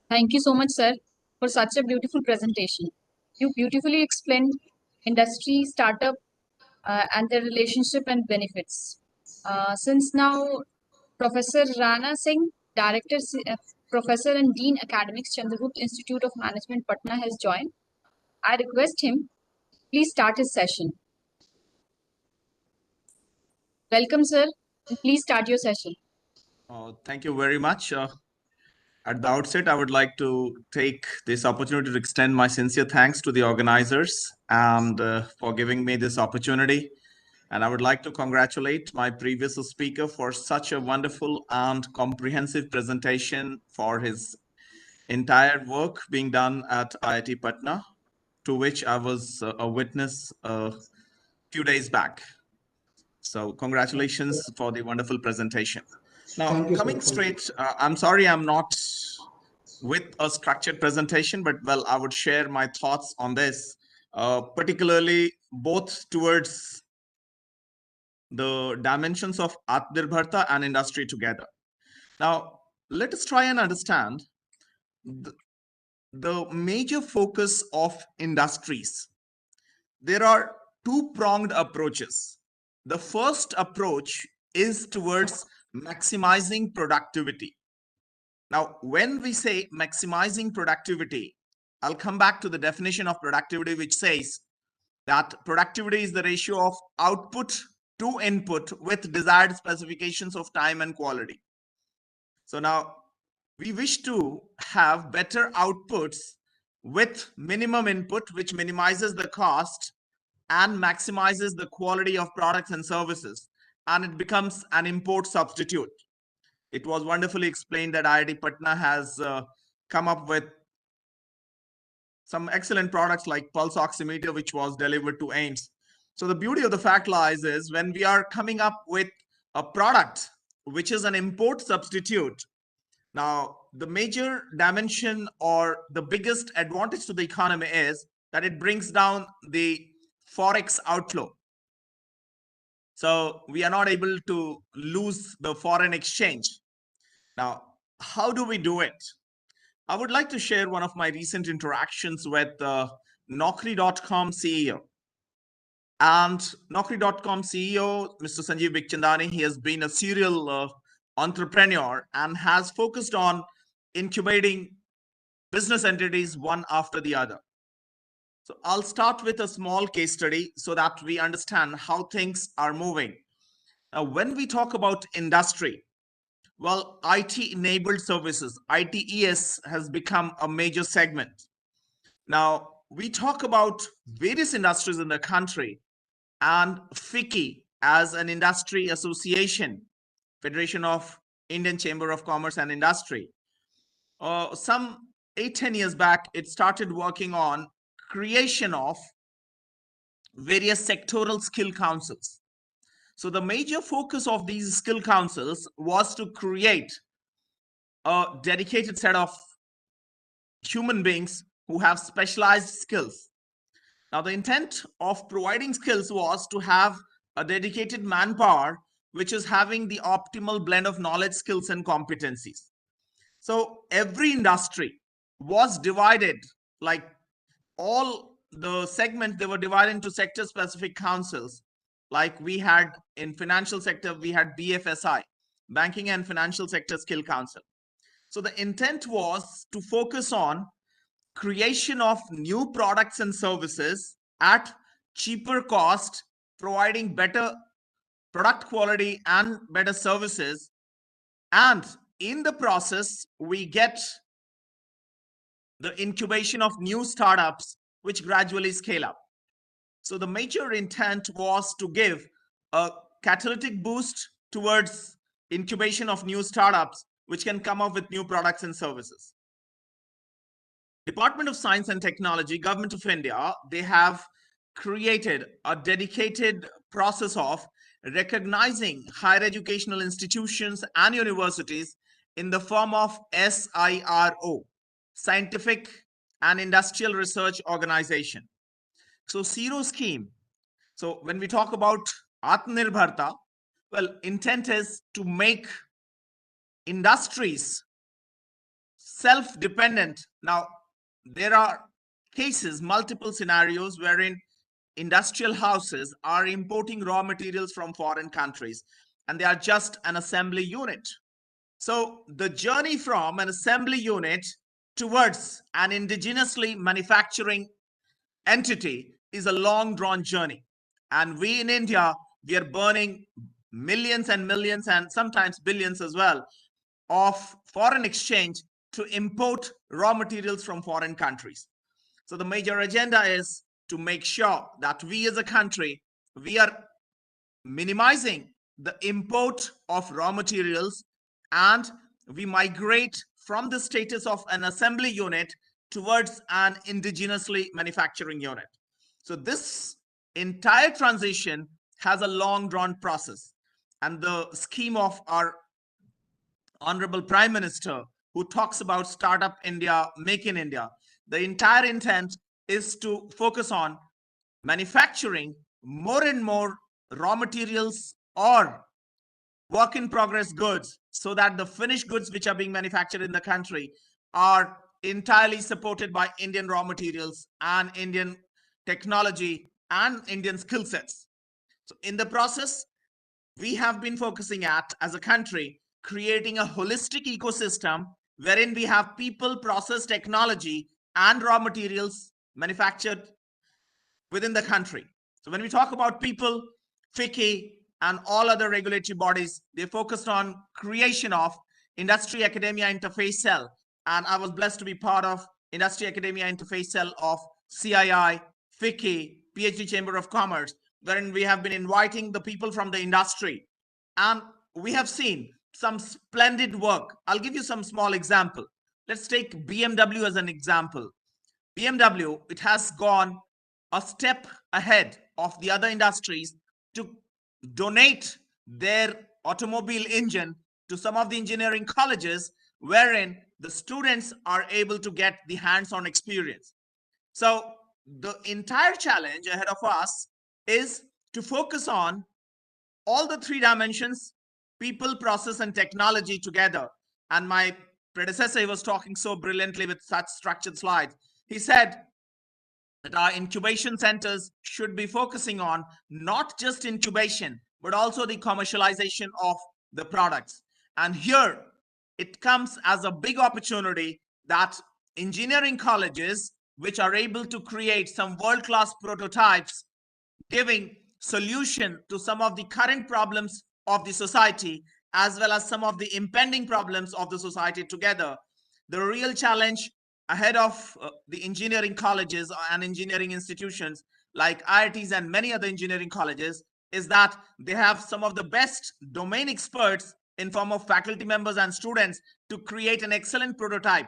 Thank you so much, sir, for such a beautiful presentation. You beautifully explained industry, startup, and their relationship and benefits. Since now Professor Rana Singh, Professor and Dean Academics, Chandragupt Institute of Management, Patna has joined, I request him, please start his session. Welcome, sir. Please start your session. Thank you very much. At the outset, I would like to take this opportunity to extend my sincere thanks to the organizers and for giving me this opportunity. And I would like to congratulate my previous speaker for such a wonderful and comprehensive presentation for his entire work being done at IIT Patna, to which I was a witness a few days back. So congratulations for the wonderful presentation. Now, coming straight, I'm sorry I'm not with a structured presentation, but well, I would share my thoughts on this, particularly both towards the dimensions of Atmanirbharatha and industry together. Now, let us try and understand the major focus of industries. There are two-pronged approaches. The first approach is towards maximizing productivity. Now, when we say maximizing productivity, I'll come back to the definition of productivity, which says that productivity is the ratio of output to input with desired specifications of time and quality. So now we wish to have better outputs with minimum input, which minimizes the cost and maximizes the quality of products and services, and it becomes an import substitute. It was wonderfully explained that IIT Patna has come up with some excellent products like pulse oximeter, which was delivered to AIIMS. So the beauty of the fact lies is when we are coming up with a product which is an import substitute, now the major dimension or the biggest advantage to the economy is that it brings down the forex outflow. So we are not able to lose the foreign exchange. Now, how do we do it? I would like to share one of my recent interactions with Naukri.com CEO. And Naukri.com CEO, Mr. Sanjay, he has been a serial entrepreneur and has focused on incubating business entities one after the other. So I'll start with a small case study so that we understand how things are moving. Now, when we talk about industry, well, IT-enabled services, ITES, has become a major segment. Now, we talk about various industries in the country, and FICCI as an industry association, Federation of Indian Chamber of Commerce and Industry. Some 8-10 years back, it started working on creation of various sectoral skill councils. So the major focus of these skill councils was to create a dedicated set of human beings who have specialized skills. Now, the intent of providing skills was to have a dedicated manpower, which is having the optimal blend of knowledge, skills, and competencies. So every industry was divided, like all the segments, they were divided into sector-specific councils. Like we had in financial sector, we had BFSI, Banking and Financial Sector Skill Council. So the intent was to focus on creation of new products and services at cheaper cost, providing better product quality and better services. And in the process, we get the incubation of new startups, which gradually scale up. So the major intent was to give a catalytic boost towards incubation of new startups, which can come up with new products and services. Department of Science and Technology, Government of India, they have created a dedicated process of recognizing higher educational institutions and universities in the form of SIRO, Scientific and Industrial Research Organization. So SIRO scheme. So when we talk about Atmanirbharatha, well, intent is to make industries self-dependent. Now, there are cases, multiple scenarios wherein industrial houses are importing raw materials from foreign countries, and they are just an assembly unit. So the journey from an assembly unit towards an indigenously manufacturing entity is a long drawn journey. And we in India, we are burning millions and millions and sometimes billions as well of foreign exchange to import raw materials from foreign countries. So the major agenda is to make sure that we as a country, we are minimizing the import of raw materials, and we migrate from the status of an assembly unit towards an indigenously manufacturing unit. So this entire transition has a long drawn process, and the scheme of our Honorable Prime Minister, who talks about Startup India, Make in India, the entire intent is to focus on manufacturing more and more raw materials or work in progress goods, so that the finished goods which are being manufactured in the country are entirely supported by Indian raw materials and Indian technology and Indian skill sets. So in the process, we have been focusing at, as a country, creating a holistic ecosystem wherein we have people, process, technology, and raw materials manufactured within the country. So when we talk about people, FICCI, and all other regulatory bodies, they focused on creation of Industry Academia Interface Cell. And I was blessed to be part of Industry Academia Interface Cell of CII, FICCI, PhD Chamber of Commerce, wherein we have been inviting the people from the industry. And we have seen some splendid work. I'll give you some small example. Let's take BMW as an example. BMW, it has gone a step ahead of the other industries to donate their automobile engine to some of the engineering colleges, wherein the students are able to get the hands-on experience. So the entire challenge ahead of us is to focus on all the three dimensions: people, process, and technology together. And my predecessor was talking so brilliantly with such structured slides. He said that our incubation centers should be focusing on not just incubation, but also the commercialization of the products. And here it comes as a big opportunity that engineering colleges, which are able to create some world-class prototypes, giving solution to some of the current problems of the society, as well as some of the impending problems of the society together. The real challenge ahead of the engineering colleges and engineering institutions like IITs and many other engineering colleges is that they have some of the best domain experts in form of faculty members and students to create an excellent prototype.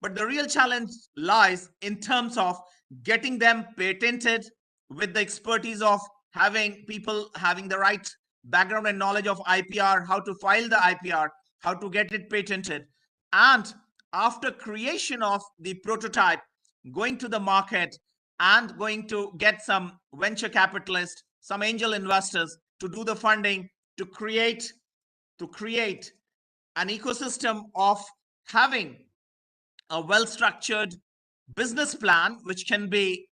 But the real challenge lies in terms of getting them patented with the expertise of having people having the right background and knowledge of IPR, how to file the IPR, how to get it patented. And after creation of the prototype, going to the market and going to get some venture capitalists, some angel investors to do the funding to create an ecosystem of having a well-structured business plan which can be,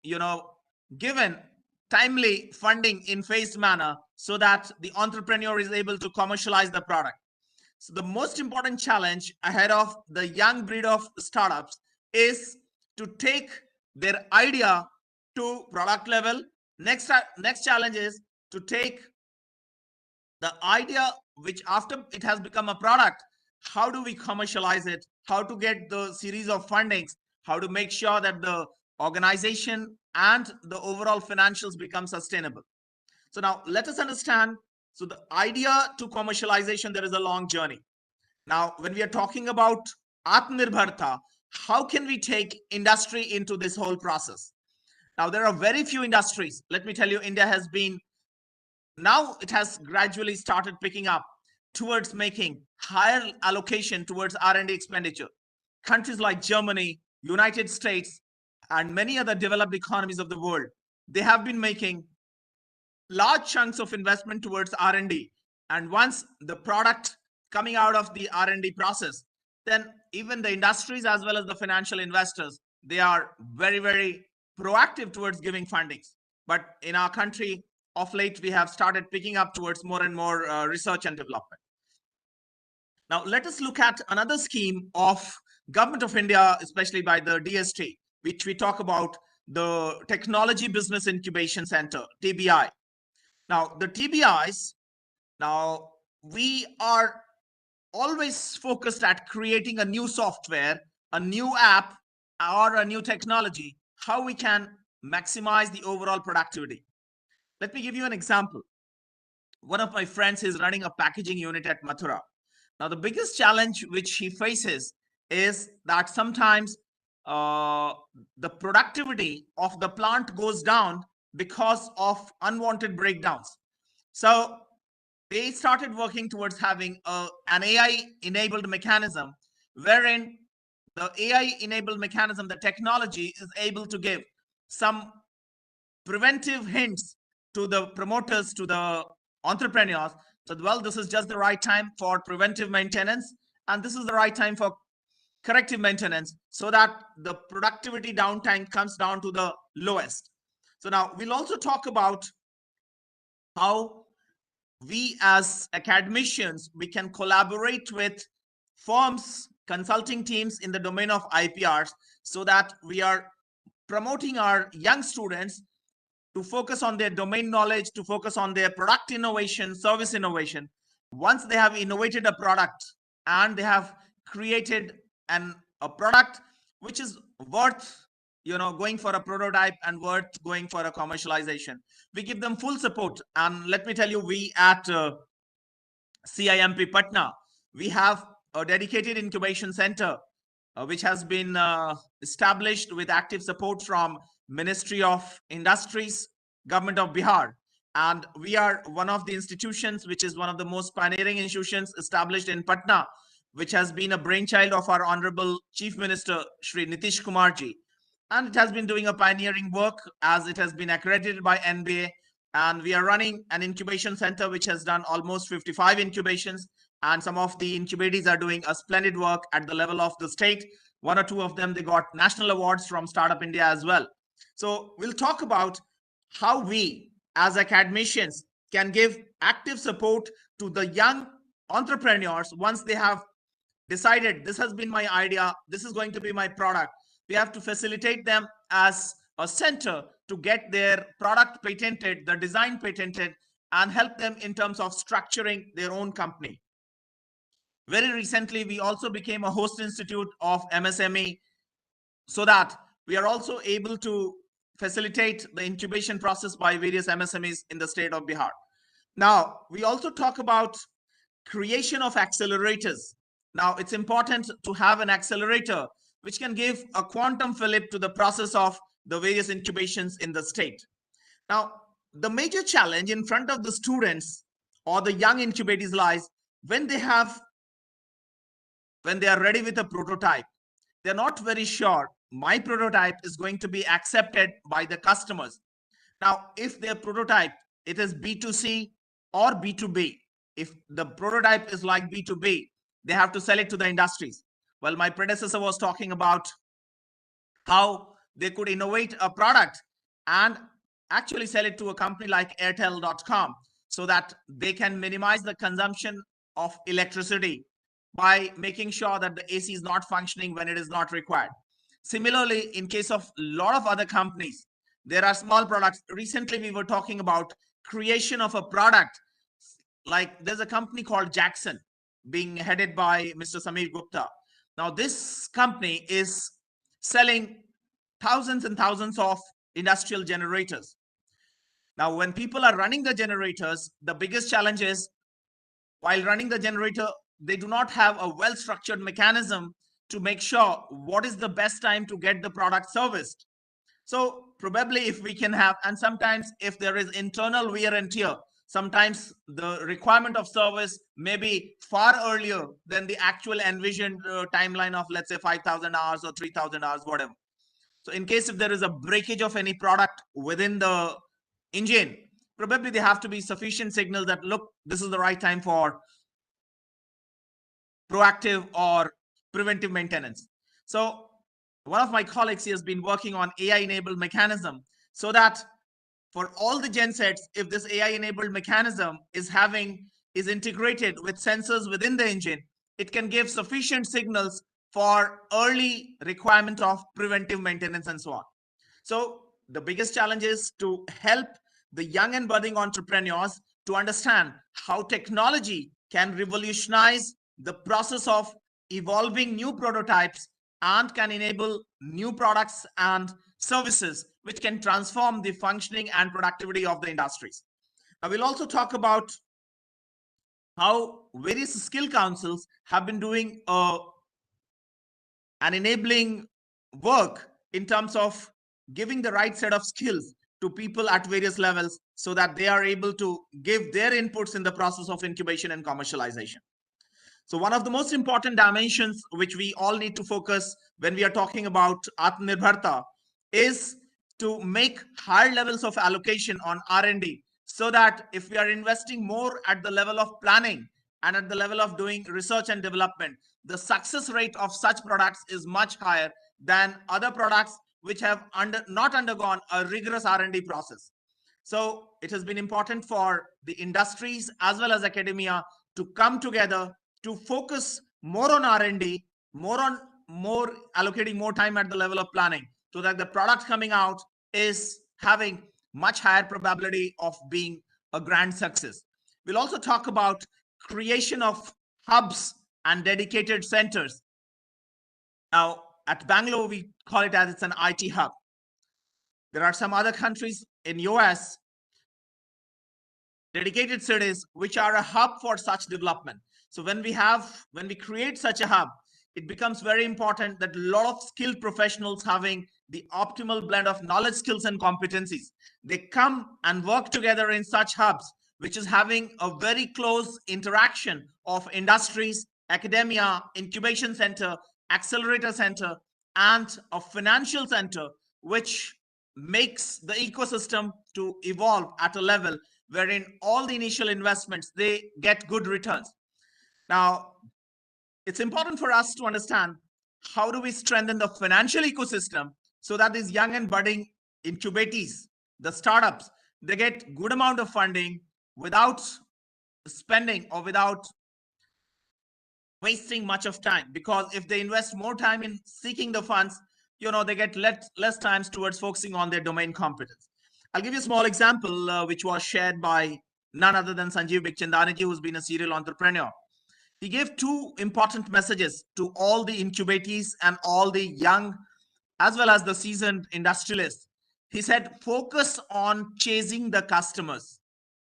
given timely funding in phased manner so that the entrepreneur is able to commercialize the product. So the most important challenge ahead of the young breed of startups is to take their idea to product level. Next challenge is to take the idea, which after it has become a product, how do we commercialize it, how to get the series of fundings, how to make sure that the organization and the overall financials become sustainable. So now let us understand. So the idea to commercialization, there is a long journey. Now, when we are talking about Atmanirbharatha, how can we take industry into this whole process? Now, there are very few industries. Let me tell you, India has been, now it has gradually started picking up towards making higher allocation towards R&D expenditure. Countries like Germany, United States, and many other developed economies of the world, they have been making large chunks of investment towards R&D. And once the product coming out of the R&D process, then even the industries as well as the financial investors, they are very, very proactive towards giving fundings. but in our country, of late, we have started picking up towards more and more research and development. Now, let us look at another scheme of Government of India, especially by the DST, which we talk about, the Technology Business Incubation Center, TBI. Now, the TBIs, now we are always focused at creating a new software, a new app, or a new technology, how we can maximize the overall productivity. Let me give you an example. One of my friends is running a packaging unit at Mathura. Now, the biggest challenge which he faces is that sometimes the productivity of the plant goes down because of unwanted breakdowns. So they started working towards having an AI-enabled mechanism wherein the AI-enabled mechanism, the technology is able to give some preventive hints to the promoters, to the entrepreneurs, that, well, this is just the right time for preventive maintenance, and this is the right time for corrective maintenance, so that the productivity downtime comes down to the lowest. So now we'll also talk about how we as academicians, we can collaborate with firms, consulting teams in the domain of IPRs, so that we are promoting our young students to focus on their domain knowledge, to focus on their product innovation, service innovation. Once they have innovated a product and they have created a product which is worth going for a prototype and worth going for a commercialization, we give them full support. And let me tell you, we at CIMP Patna, we have a dedicated incubation center which has been established with active support from Ministry of Industries, Government of Bihar. And we are one of the institutions, which is one of the most pioneering institutions established in Patna, which has been a brainchild of our Honorable Chief Minister, Shri Nitish Kumarji. And it has been doing a pioneering work as it has been accredited by NBA. And we are running an incubation center which has done almost 55 incubations. And some of the incubatees are doing a splendid work at the level of the state. One or two of them, they got national awards from Startup India as well. So we'll talk about how we as academicians can give active support to the young entrepreneurs once they have decided, this has been my idea, this is going to be my product. We have to facilitate them as a center to get their product patented, the design patented, and help them in terms of structuring their own company. Very recently, we also became a host institute of MSME, so that we are also able to facilitate the incubation process by various MSMEs in the state of Bihar. Now, we also talk about creation of accelerators. Now, it's important to have an accelerator which can give a quantum fillip to the process of the various incubations in the state. Now, the major challenge in front of the students or the young incubatees lies when they are ready with a prototype. They're not very sure my prototype is going to be accepted by the customers. Now, if their prototype, it is B2C or B2B. If the prototype is like B2B, they have to sell it to the industries. Well, my predecessor was talking about how they could innovate a product and actually sell it to a company like Airtel.com, so that they can minimize the consumption of electricity by making sure that the AC is not functioning when it is not required. Similarly, in case of a lot of other companies, there are small products. Recently, we were talking about creation of a product. Like there's a company called Jackson being headed by Mr. Samir Gupta. Now, this company is selling thousands and thousands of industrial generators. Now, when people are running the generators, the biggest challenge is while running the generator, they do not have a well-structured mechanism to make sure what is the best time to get the product serviced. So probably if we can have, and sometimes if there is internal wear and tear, sometimes the requirement of service may be far earlier than the actual envisioned timeline of, let's say, 5,000 hours or 3,000 hours, whatever. So in case if there is a breakage of any product within the engine, probably there have to be sufficient signals that, look, this is the right time for proactive or preventive maintenance. So one of my colleagues, he has been working on AI-enabled mechanism so that for all the gen sets, if this AI enabled mechanism is integrated with sensors within the engine, it can give sufficient signals for early requirement of preventive maintenance and so on. So the biggest challenge is to help the young and budding entrepreneurs to understand how technology can revolutionize the process of evolving new prototypes and can enable new products and services which can transform the functioning and productivity of the industries. I will also talk about how various skill councils have been doing an enabling work in terms of giving the right set of skills to people at various levels so that they are able to give their inputs in the process of incubation and commercialization. So one of the most important dimensions which we all need to focus when we are talking about Atmanirbharatha is to make higher levels of allocation on R&D, so that if we are investing more at the level of planning and at the level of doing research and development, the success rate of such products is much higher than other products which have not undergone a rigorous R&D process. So it has been important for the industries as well as academia to come together to focus more on R&D, more allocating more time at the level of planning, so that the product coming out is having much higher probability of being a grand success. We'll also talk about creation of hubs and dedicated centers. Now, at Bangalore, we call it as it's an IT hub. There are some other countries in US, dedicated cities, which are a hub for such development. So when we create such a hub, it becomes very important that a lot of skilled professionals having the optimal blend of knowledge, skills, and competencies, they come and work together in such hubs, which is having a very close interaction of industries, academia, incubation center, accelerator center, and a financial center, which makes the ecosystem to evolve at a level wherein all the initial investments, they get good returns. Now, it's important for us to understand how do we strengthen the financial ecosystem so that these young and budding incubatees, the startups, they get good amount of funding without spending or without wasting much of time. Because if they invest more time in seeking the funds, they get less times towards focusing on their domain competence. I'll give you a small example which was shared by none other than Sanjay Bikhchandani, who's been a serial entrepreneur. He gave two important messages to all the incubatees and all the young as well as the seasoned industrialists. He said, focus on chasing the customers.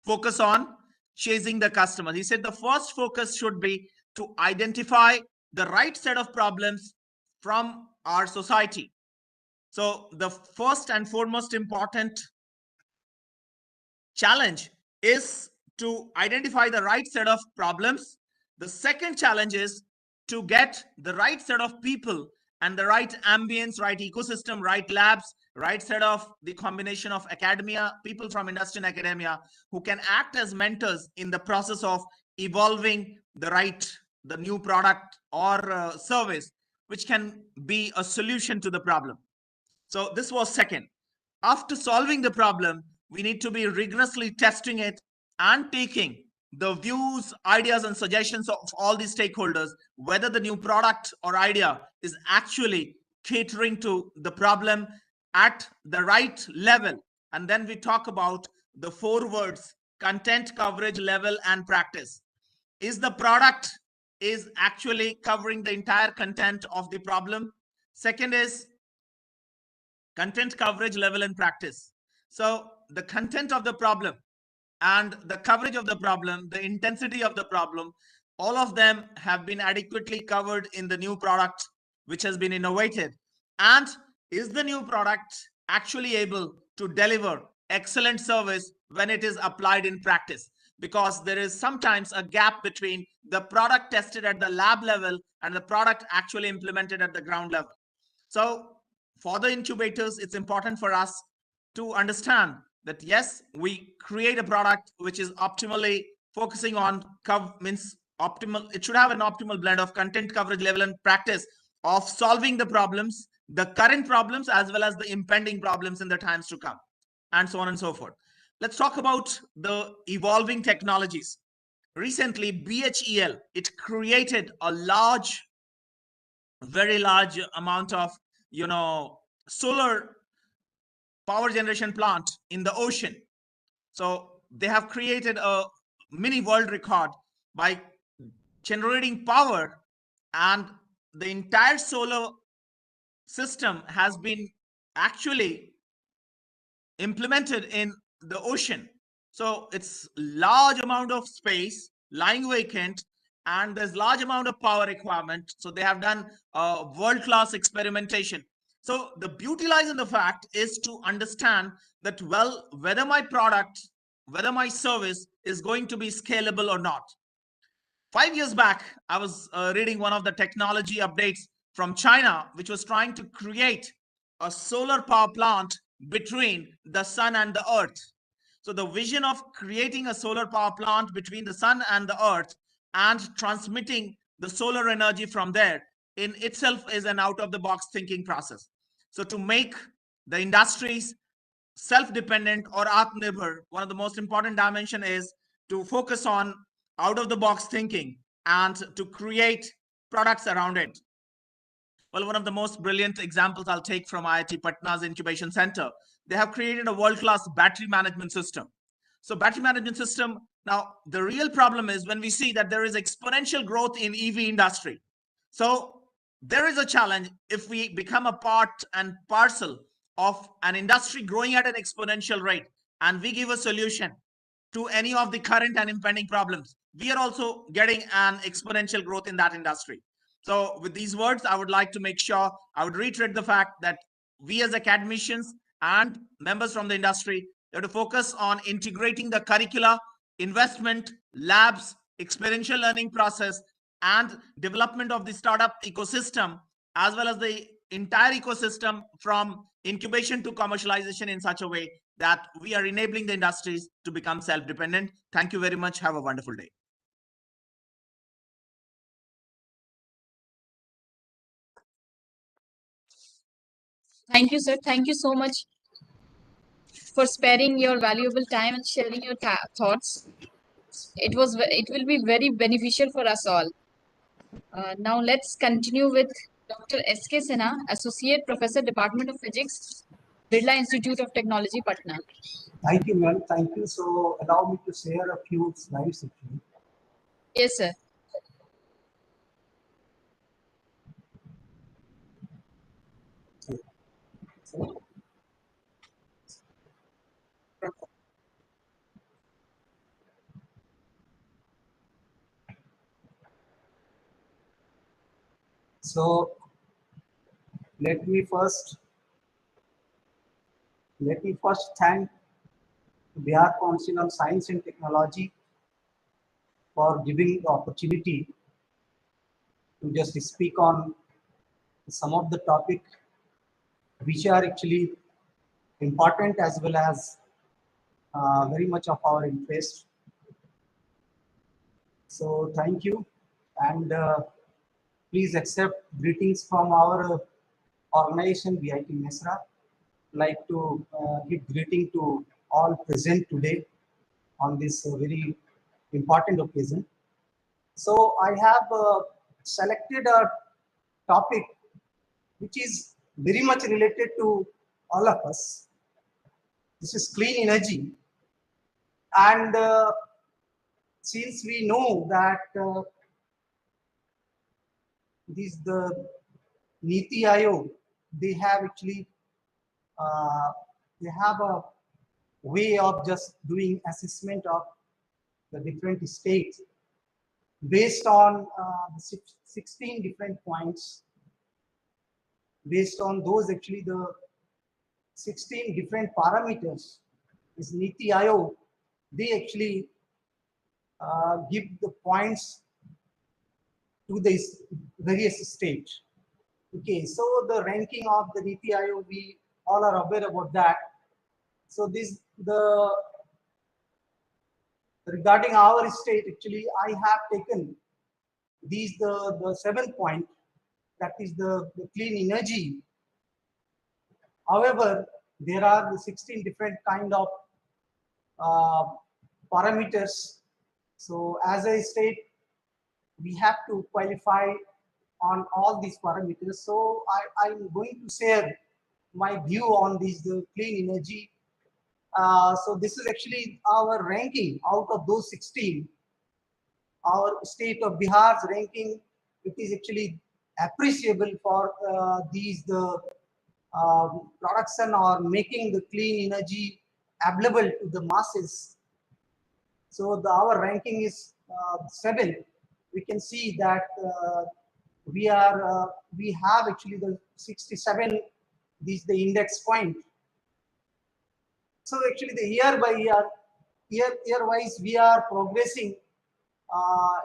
Focus on chasing the customers. He said the first focus should be to identify the right set of problems from our society. So the first and foremost important challenge is to identify the right set of problems. The second challenge is to get the right set of people and the right ambience, right ecosystem, right labs, right set of the combination of academia, people from industry and academia who can act as mentors in the process of evolving the new product or service, which can be a solution to the problem. So this was second. After solving the problem, we need to be rigorously testing it and taking the views, ideas, and suggestions of all these stakeholders, whether the new product or idea is actually catering to the problem at the right level. And then we talk about the 4 words: content, coverage, level, and practice. Is the product is actually covering the entire content of the problem? Second is content, coverage, level, and practice. So the content of the problem and the coverage of the problem, the intensity of the problem, all of them have been adequately covered in the new product which has been innovated. And is the new product actually able to deliver excellent service when it is applied in practice? Because there is sometimes a gap between the product tested at the lab level and the product actually implemented at the ground level. So for the incubators, it's important for us to understand that yes, we create a product which is optimally focusing on optimal. It should have an optimal blend of content, coverage, level, and practice of solving the problems, the current problems, as well as the impending problems in the times to come. and so on and so forth. Let's talk about the evolving technologies. Recently, BHEL, it created a very large amount of, solar power generation plant in the ocean. So they have created a mini world record by generating power, and the entire solar system has been actually implemented in the ocean. So it's large amount of space lying vacant, and there's large amount of power requirement. So they have done world-class experimentation. So the beauty lies in the fact is to understand that, well, whether my product, whether my service is going to be scalable or not. 5 years back, I was reading one of the technology updates from China, which was trying to create a solar power plant between the sun and the earth. So the vision of creating a solar power plant between the sun and the earth and transmitting the solar energy from there in itself is an out of the box thinking process. So to make the industries self-dependent or Atmanirbhar, one of the most important dimension is to focus on out of the box thinking and to create products around it. Well, one of the most brilliant examples I'll take from IIT Patna's incubation center. They have created a world-class battery management system. So battery management system, now the real problem is when we see that there is exponential growth in EV industry. So there is a challenge if we become a part and parcel of an industry growing at an exponential rate, and we give a solution to any of the current and impending problems, we are also getting an exponential growth in that industry. So with these words, I would like to make sure I would reiterate the fact that we as academicians and members from the industry have to focus on integrating the curricula, investment, labs, experiential learning process, and development of the startup ecosystem, as well as the entire ecosystem from incubation to commercialization in such a way that we are enabling the industries to become self-dependent. Thank you very much. Have a wonderful day. Thank you, sir. Thank you so much for sparing your valuable time and sharing your thoughts. It will be very beneficial for us all. Now let's continue with Dr. S.K. Sinha, Associate Professor, Department of Physics, Birla Institute of Technology, Patna. Thank you, ma'am. Thank you. So allow me to share a few slides actually. Yes, sir. So let me first thank Bihar Council on Science and Technology for giving the opportunity to just speak on some of the topic which are actually important as well as very much of our interest. So thank you, and please accept greetings from our organization BIT Mesra. Like to give greeting to all present today on this very important occasion. So I have selected a topic which is very much related to all of us. This is clean energy, and since we know that the Niti Aayog, they have actually they have a way of just doing assessment of the different states based on the 16 different points. Based on those, actually the 16 different parameters is Niti Aayog, they actually give the points to the various states. Okay, so the ranking of the Niti Aayog, we all are aware about that. So regarding our state, actually I have taken these the 7 point, that is the clean energy. However, there are the 16 different kind of parameters. So as I state, we have to qualify on all these parameters. So I'm going to share my view on this, the clean energy. So this is actually our ranking out of those 16. Our state of Bihar's ranking, it is actually appreciable for the production or making the clean energy available to the masses. So our ranking is 7. We can see that we have actually the 67. This is the index point. So actually, the year by year wise, we are progressing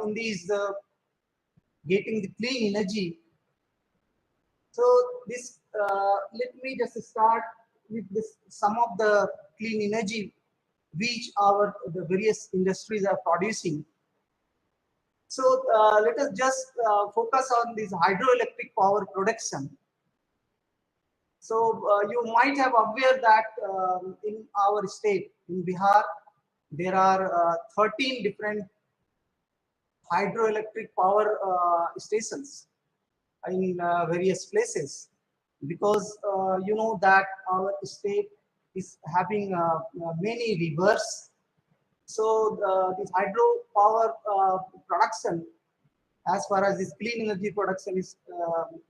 in these getting the clean energy. So this let me just start with this, some of the clean energy which the various industries are producing. So let us just focus on this hydroelectric power production. So you might have aware that in our state, in Bihar, there are 13 different hydroelectric power stations in various places, because you know that our state is having many rivers. So this hydropower production, as far as this clean energy production is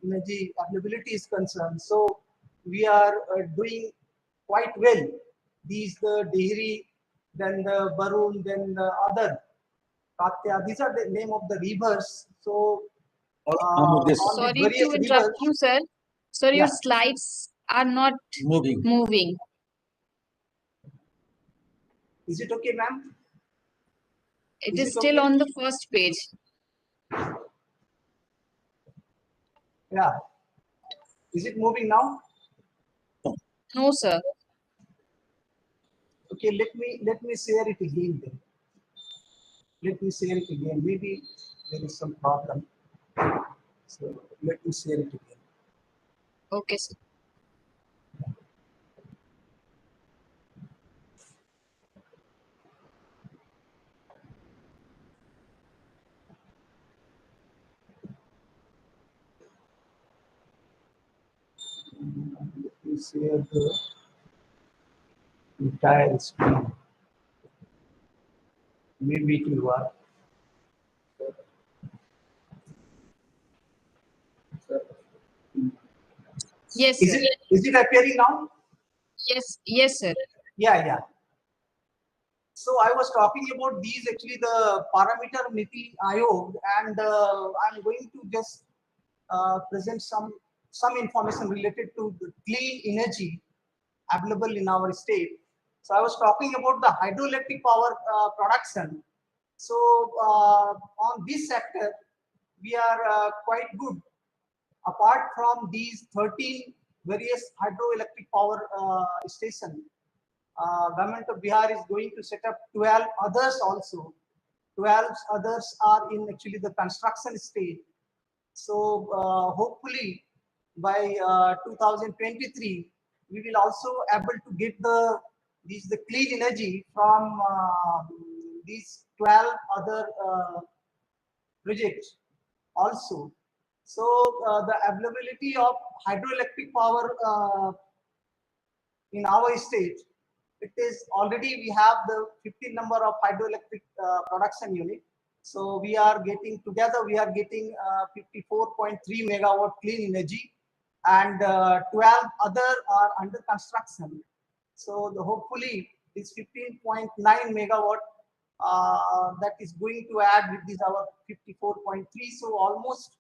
energy availability is concerned, so we are doing quite well. These the Dehri, then the Barun, then the other Katya, these are the name of the rivers. So on the Sorry various to interrupt rivers, you, sir. Sir, your yeah, slides are not moving. moving. is it okay, ma'am? It Is is it still okay? on the first page. Yeah. Is it moving now? No, sir. Okay, let me share it again then. Let me share it again. Maybe there is some problem. So let me share it again. Okay, sir. Let me share the entire screen. Maybe it will work. Yes, sir. Is it appearing now? Yes, sir. Yeah. So I was talking about these actually the parameter Niti Ayog, and I'm going to just present some information related to the clean energy available in our state. So I was talking about the hydroelectric power production. So on this sector, we are quite good. Apart from these 13 various hydroelectric power stations, government of Bihar is going to set up 12 others also. 12 others are in actually the construction stage. So hopefully by 2023, we will also able to get the clean energy from these 12 other projects also. So the availability of hydroelectric power in our state, it is already we have the 15 number of hydroelectric production unit. So we are getting together, we are getting 54.3 megawatt clean energy, and 12 other are under construction. So hopefully this 15.9 megawatt that is going to add with this our 54.3. So almost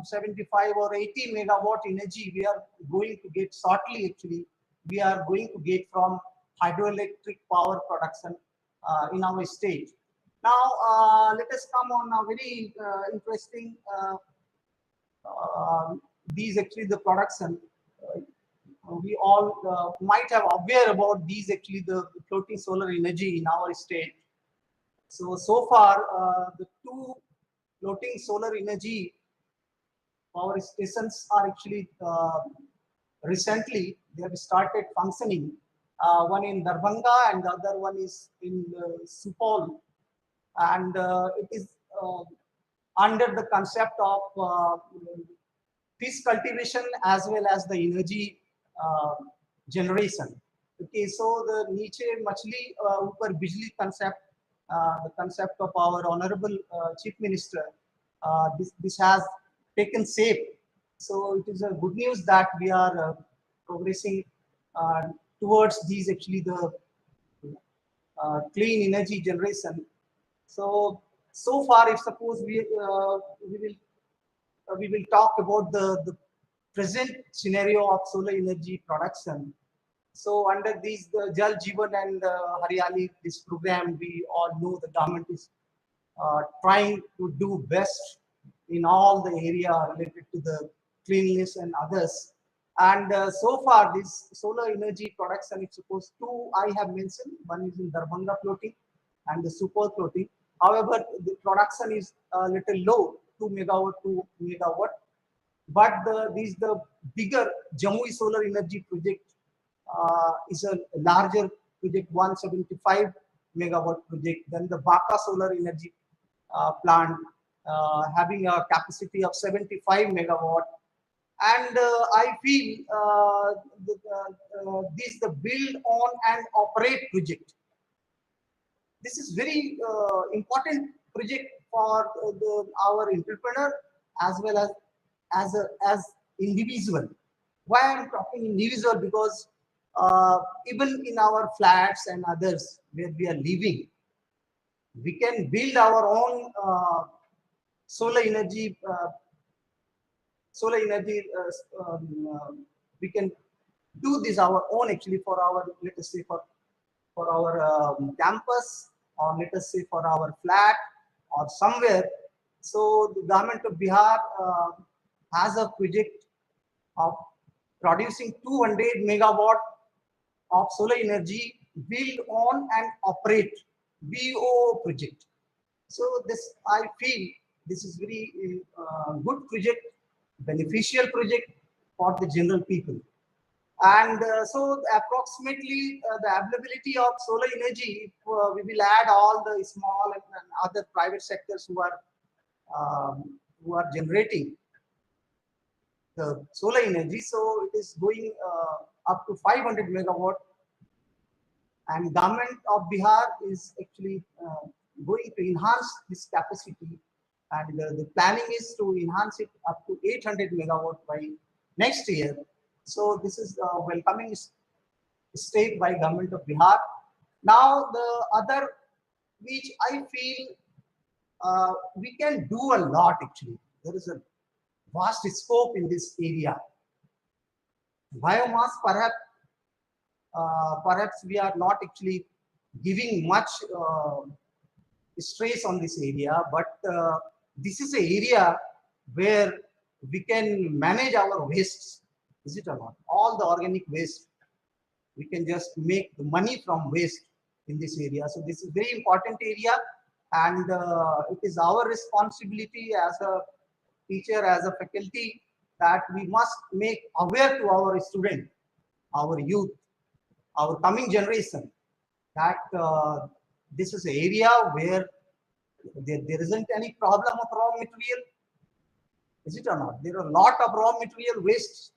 75 or 80 megawatt energy we are going to get shortly. Actually, we are going to get from hydroelectric power production in our state. Now let us come on a very interesting these actually the production. We all might have aware about these actually the floating solar energy in our state. So far the 2 floating solar energy power stations are actually recently they have started functioning. One in Darbhanga and the other one is in Supol, and it is under the concept of fish cultivation as well as the energy generation. Okay, so the Niche Machli Upar Bijli concept, the concept of our Honorable Chief Minister, this has taken shape. So it is a good news that we are progressing towards these actually the clean energy generation. So far, if suppose we will talk about the present scenario of solar energy production. So under these the Jal Jeevan and Haryali, this program, we all know the government is trying to do best in all the area related to the cleanliness and others. And so far, this solar energy production, it's supposed to, I have mentioned, one is in Darbhanga floating and the super floating. However, the production is a little low, 2 megawatt, 2 megawatt. But the bigger Jamui solar energy project is a larger project, 175 megawatt project. Then the Baka solar energy plant having a capacity of 75 megawatt. And I feel this the build on and operate project. This is very important project for our entrepreneur as well as individual. Why I'm talking individual? Because even in our flats and others where we are living, we can build our own solar energy. We can do this our own actually for our, let us say, for our campus, or let us say for our flat or somewhere. So the government of Bihar has a project of producing 200 megawatt of solar energy, build on and operate, BO project. So this, I feel this is very good project, beneficial project for the general people. And so approximately the availability of solar energy, we will add all the small and other private sectors who are generating the solar energy. So it is going up to 500 megawatt. And government of Bihar is actually going to enhance this capacity, and the planning is to enhance it up to 800 megawatt by next year. So this is a welcoming step by government of Bihar. Now the other, which I feel we can do a lot actually. There is a vast scope in this area. Biomass, perhaps we are not actually giving much stress on this area, but this is an area where we can manage our wastes. Is it or not? All the organic waste, we can just make the money from waste in this area. So this is very important area, and it is our responsibility as a teacher, as a faculty, that we must make aware to our student, our youth, our coming generation, that this is an area where there isn't any problem of raw material. Is it or not? There are a lot of raw material waste.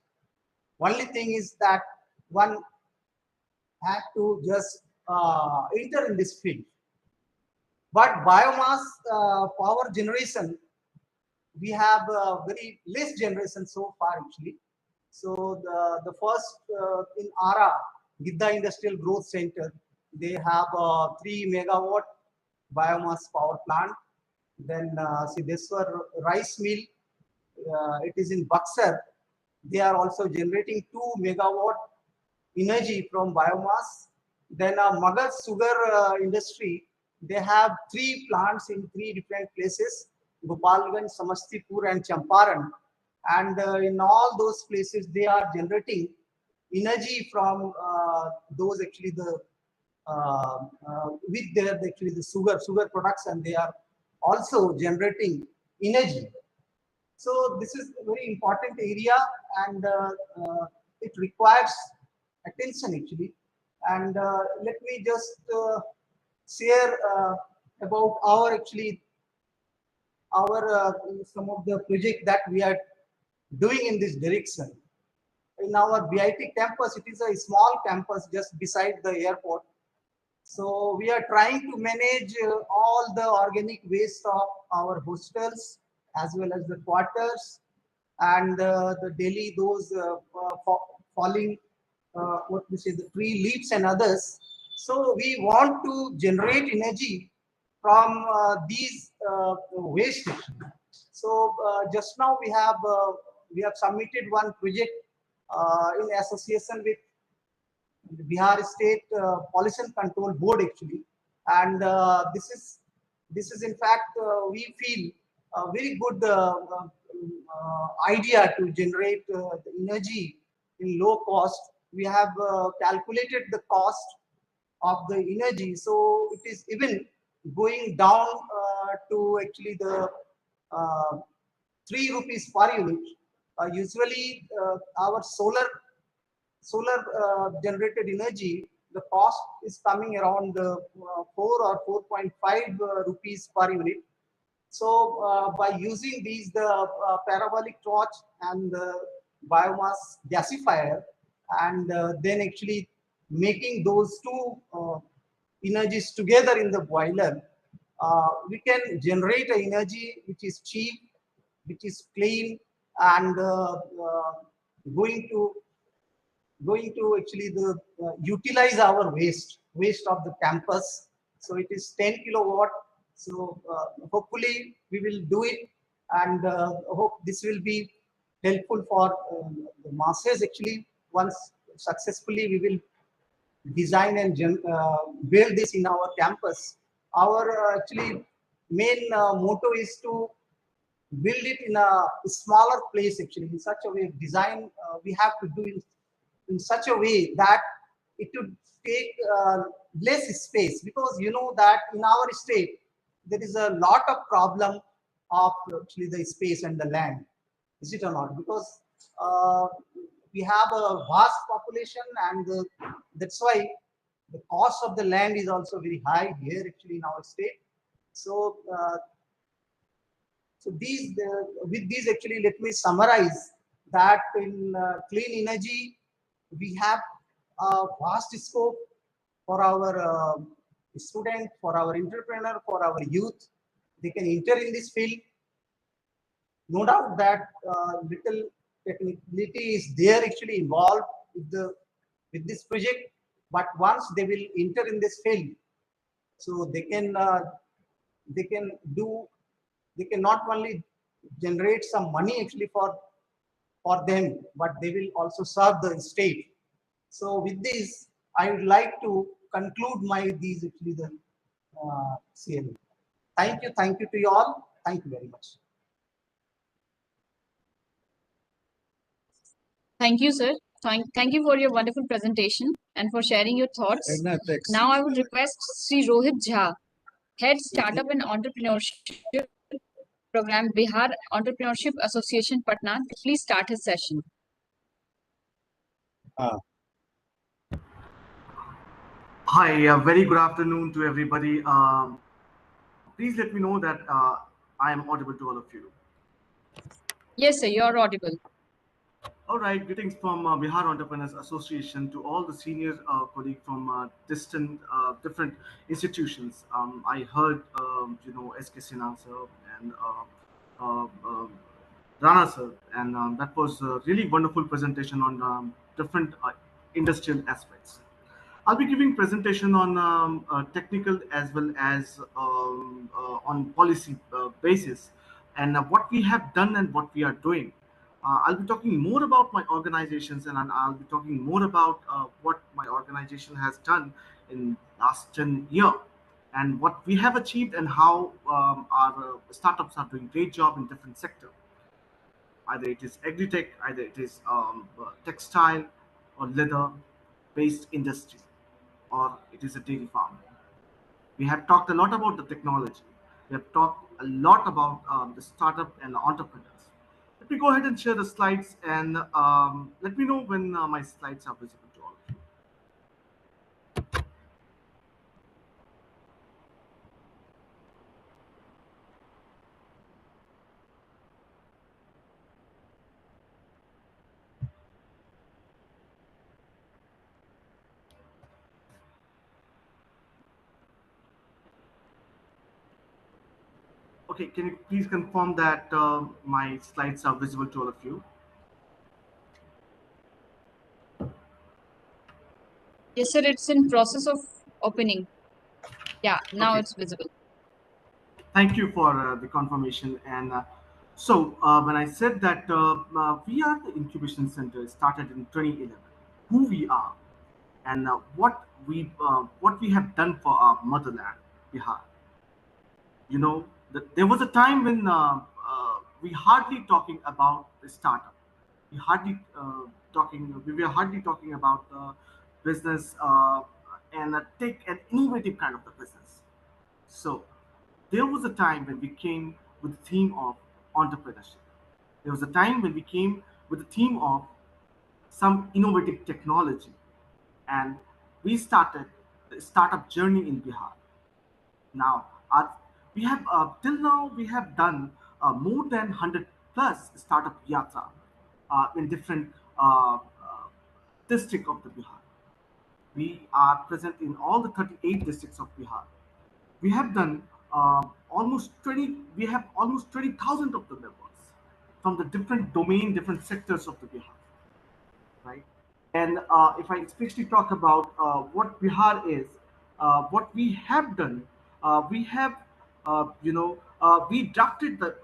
Only thing is that one had to just enter in this field. But biomass power generation, we have very less generation so far actually. So the first in ARA, Gidda Industrial Growth Center, they have a 3 megawatt biomass power plant. Then Siddheswar rice mill, it is in Buxar. They are also generating 2 megawatt energy from biomass. Then Magad sugar industry, they have 3 plants in 3 different places: Gopalganj, Samastipur, and Champaran. And in all those places, they are generating energy from those actually the with their actually the sugar products, and they are also generating energy. So this is a very important area, and it requires attention actually. And let me just share about our actually some of the project that we are doing in this direction. In our BIT campus, it is a small campus just beside the airport. So we are trying to manage all the organic waste of our hostels as well as the quarters, and the daily those falling, what we say, the tree leaves and others. So we want to generate energy from these waste. So just now we have submitted one project in association with the Bihar State Pollution Control Board actually, and this is in fact we feel a very good idea to generate the energy in low cost. We have calculated the cost of the energy, so it is even going down to actually the 3 rupees per unit. Usually our solar generated energy, the cost is coming around 4 or 4.5 rupees per unit. So by using these, the parabolic torch and the biomass gasifier, and then actually making those two energies together in the boiler, we can generate a energy which is cheap, which is clean, and going to actually the utilize our waste of the campus. So it is 10 kilowatt. So hopefully we will do it, and hope this will be helpful for the masses actually. Once successfully we will design and build this in our campus. Our actually main motto is to build it in a smaller place actually, in such a way design we have to do it in such a way that it would take less space, because you know that in our state there is a lot of problem of actually the space and the land, is it or not? Because we have a vast population, and that's why the cost of the land is also very high here actually in our state. So so these with these actually, let me summarize that in clean energy we have a vast scope for our student, for our entrepreneur, for our youth. They can enter in this field. No doubt that little technicality is there actually involved with this project, but once they will enter in this field, so they can not only generate some money actually for them, but they will also serve the state. So with this, I would like to conclude these actually the CLA. Thank you to you all. Thank you very much. Thank you, sir. Thank you for your wonderful presentation and for sharing your thoughts. Now I would request ShriRohitJha, Head Startup and Entrepreneurship Program, Bihar Entrepreneurship Association, Patna, to please start his session. Hi, very good afternoon to everybody. Please let me know that I am audible to all of you. Yes, sir, you're audible. All right, greetings from Bihar Entrepreneurs Association to all the senior colleagues from different institutions. I heard, SK Sinha sir and Rana sir, and that was a really wonderful presentation on different industrial aspects. I'll be giving presentation on technical as well as on policy basis, and what we have done and what we are doing. I'll be talking more about my organizations, and I'll be talking more about what my organization has done in last 10 years, and what we have achieved, and how our startups are doing great job in different sectors. Either it is agri-tech, either it is textile or leather-based industry, or it is a dairy farm. We have talked a lot about the technology. We have talked a lot about the startup and the entrepreneurs. Let me go ahead and share the slides, and let me know when my slides are visible to all of you. Okay, can you please confirm that my slides are visible to all of you? Yes, sir. It's in process of opening. Yeah, now Okay. it's visible. Thank you for the confirmation. And when I said that we are the incubation center started in 2011, who we are and what we have done for our motherland, Bihar. You know, there was a time when we hardly talking about the startup. We were hardly talking about business and tech and innovative kind of the business. So there was a time when we came with the theme of entrepreneurship. There was a time when we came with the theme of some innovative technology, and we started the startup journey in Bihar. Now, we have till now we have done more than 100 plus startup yatra in different district of the Bihar. We are present in all the 38 districts of Bihar. We have done almost 20. We have almost 20,000 of the members from the different domain, different sectors of the Bihar, right? And if I especially talk about what Bihar is, what we have done, we have, we drafted the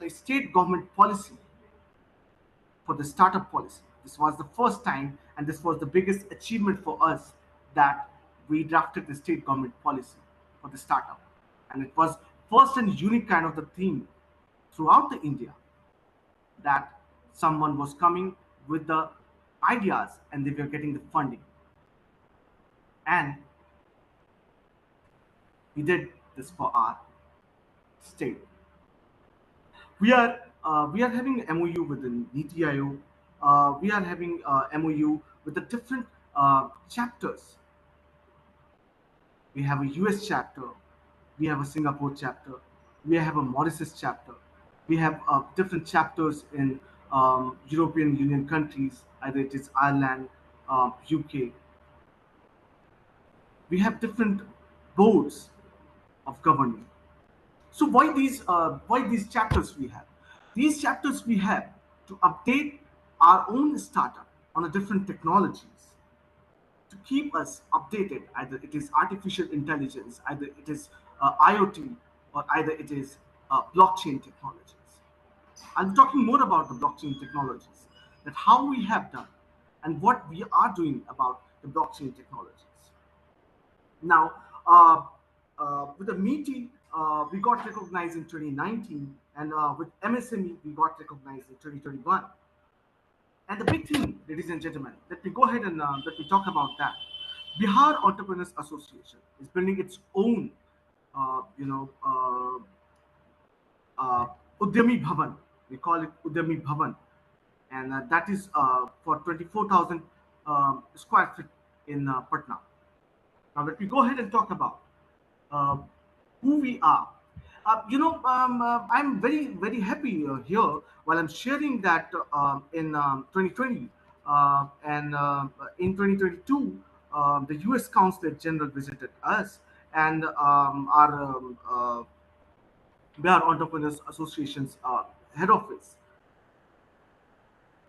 state government policy for the startup policy. This was the first time, and this was the biggest achievement for us that we drafted the state government policy for the startup, and it was first and unique kind of the theme throughout the India that someone was coming with the ideas and they were getting the funding. And we did this for our state. We are having MOU with the Niti Aayog. We are having MOU with the different chapters. We have a US chapter. We have a Singapore chapter. We have a Mauritius chapter. We have different chapters in European Union countries, either it is Ireland, UK. We have different boards of government. So why these chapters we have? These chapters we have to update our own startup on the different technologies to keep us updated. Either it is artificial intelligence, either it is IoT, or either it is blockchain technologies. I'm talking more about the blockchain technologies, that how we have done and what we are doing about the blockchain technologies. Now, with the meeting, we got recognized in 2019, and with MSME, we got recognized in 2021. And the big thing, ladies and gentlemen, let me go ahead and let me talk about that. Bihar Entrepreneurs Association is building its own, Udyami Bhavan. We call it Udyami Bhavan, and that is for 24,000 square feet in Patna. Now, let me go ahead and talk about who we are. I'm very, very happy here while I'm sharing that in 2020 and in 2022, the US Consulate General visited us, and our Bihar Entrepreneurs Association's head office,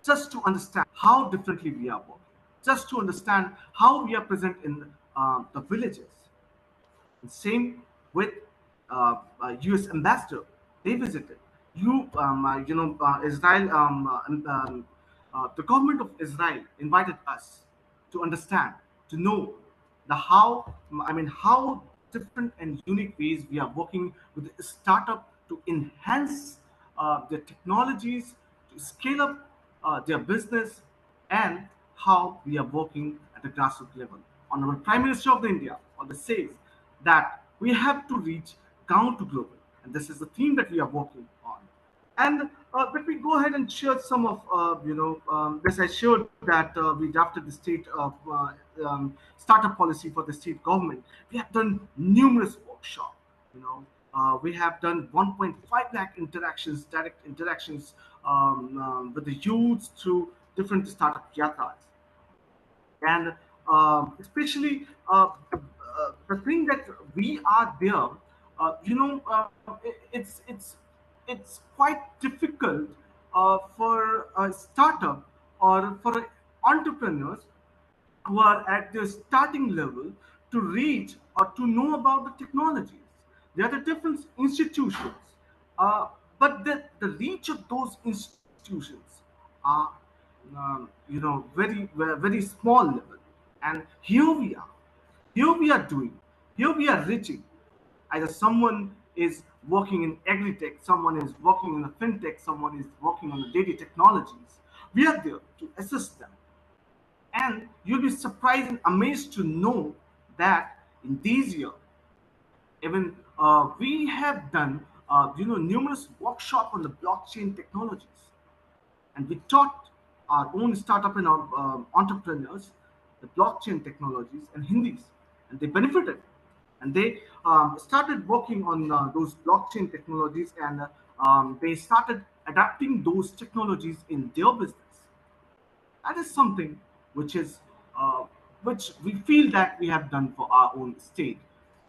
just to understand how differently we are working, just to understand how we are present in the villages. And same with U.S. ambassador, they visited. Israel. The government of Israel invited us to understand, to know the how. How different and unique ways we are working with the startup to enhance their technologies, to scale up their business, and how we are working at the grassroots level. Honorable Prime Minister of the India always says that we have to reach ground to global, and this is the theme that we are working on. And let me go ahead and share some of as I showed that we drafted the state startup policy for the state government. We have done numerous workshops. We have done 1.5 lakh interactions, direct interactions with the youths through different startup yatras. And especially the thing that we are there it's quite difficult for a startup or for entrepreneurs who are at the starting level to reach or to know about the technologies. There are the different institutions, uh, but the reach of those institutions are, very small level. And here we are doing, here we are reaching. Either someone is working in agri-tech, someone is working in a fintech, someone is working on the data technologies. We are there to assist them, and you'll be surprised and amazed to know that in these years, even we have done numerous workshops on the blockchain technologies, and we taught our own startup and our entrepreneurs the blockchain technologies and Hindis, and they benefited, and they started working on those blockchain technologies, and they started adapting those technologies in their business. That is something which is which we feel that we have done for our own state,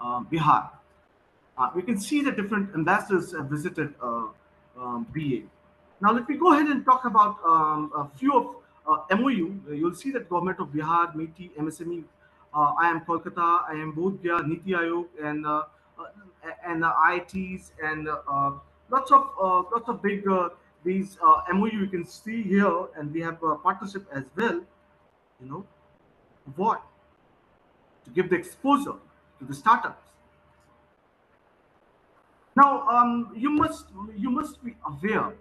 Bihar. We can see the different ambassadors have visited BA. Now let me go ahead and talk about a few of MOU. You'll see that Government of Bihar, MITI, MSME, I am Kolkata, I am Bodh Gaya, Niti Aayog, and IITs, and lots of big these MOU you can see here, and we have a partnership as well. You know what, to give the exposure to the startups. Now, you must be aware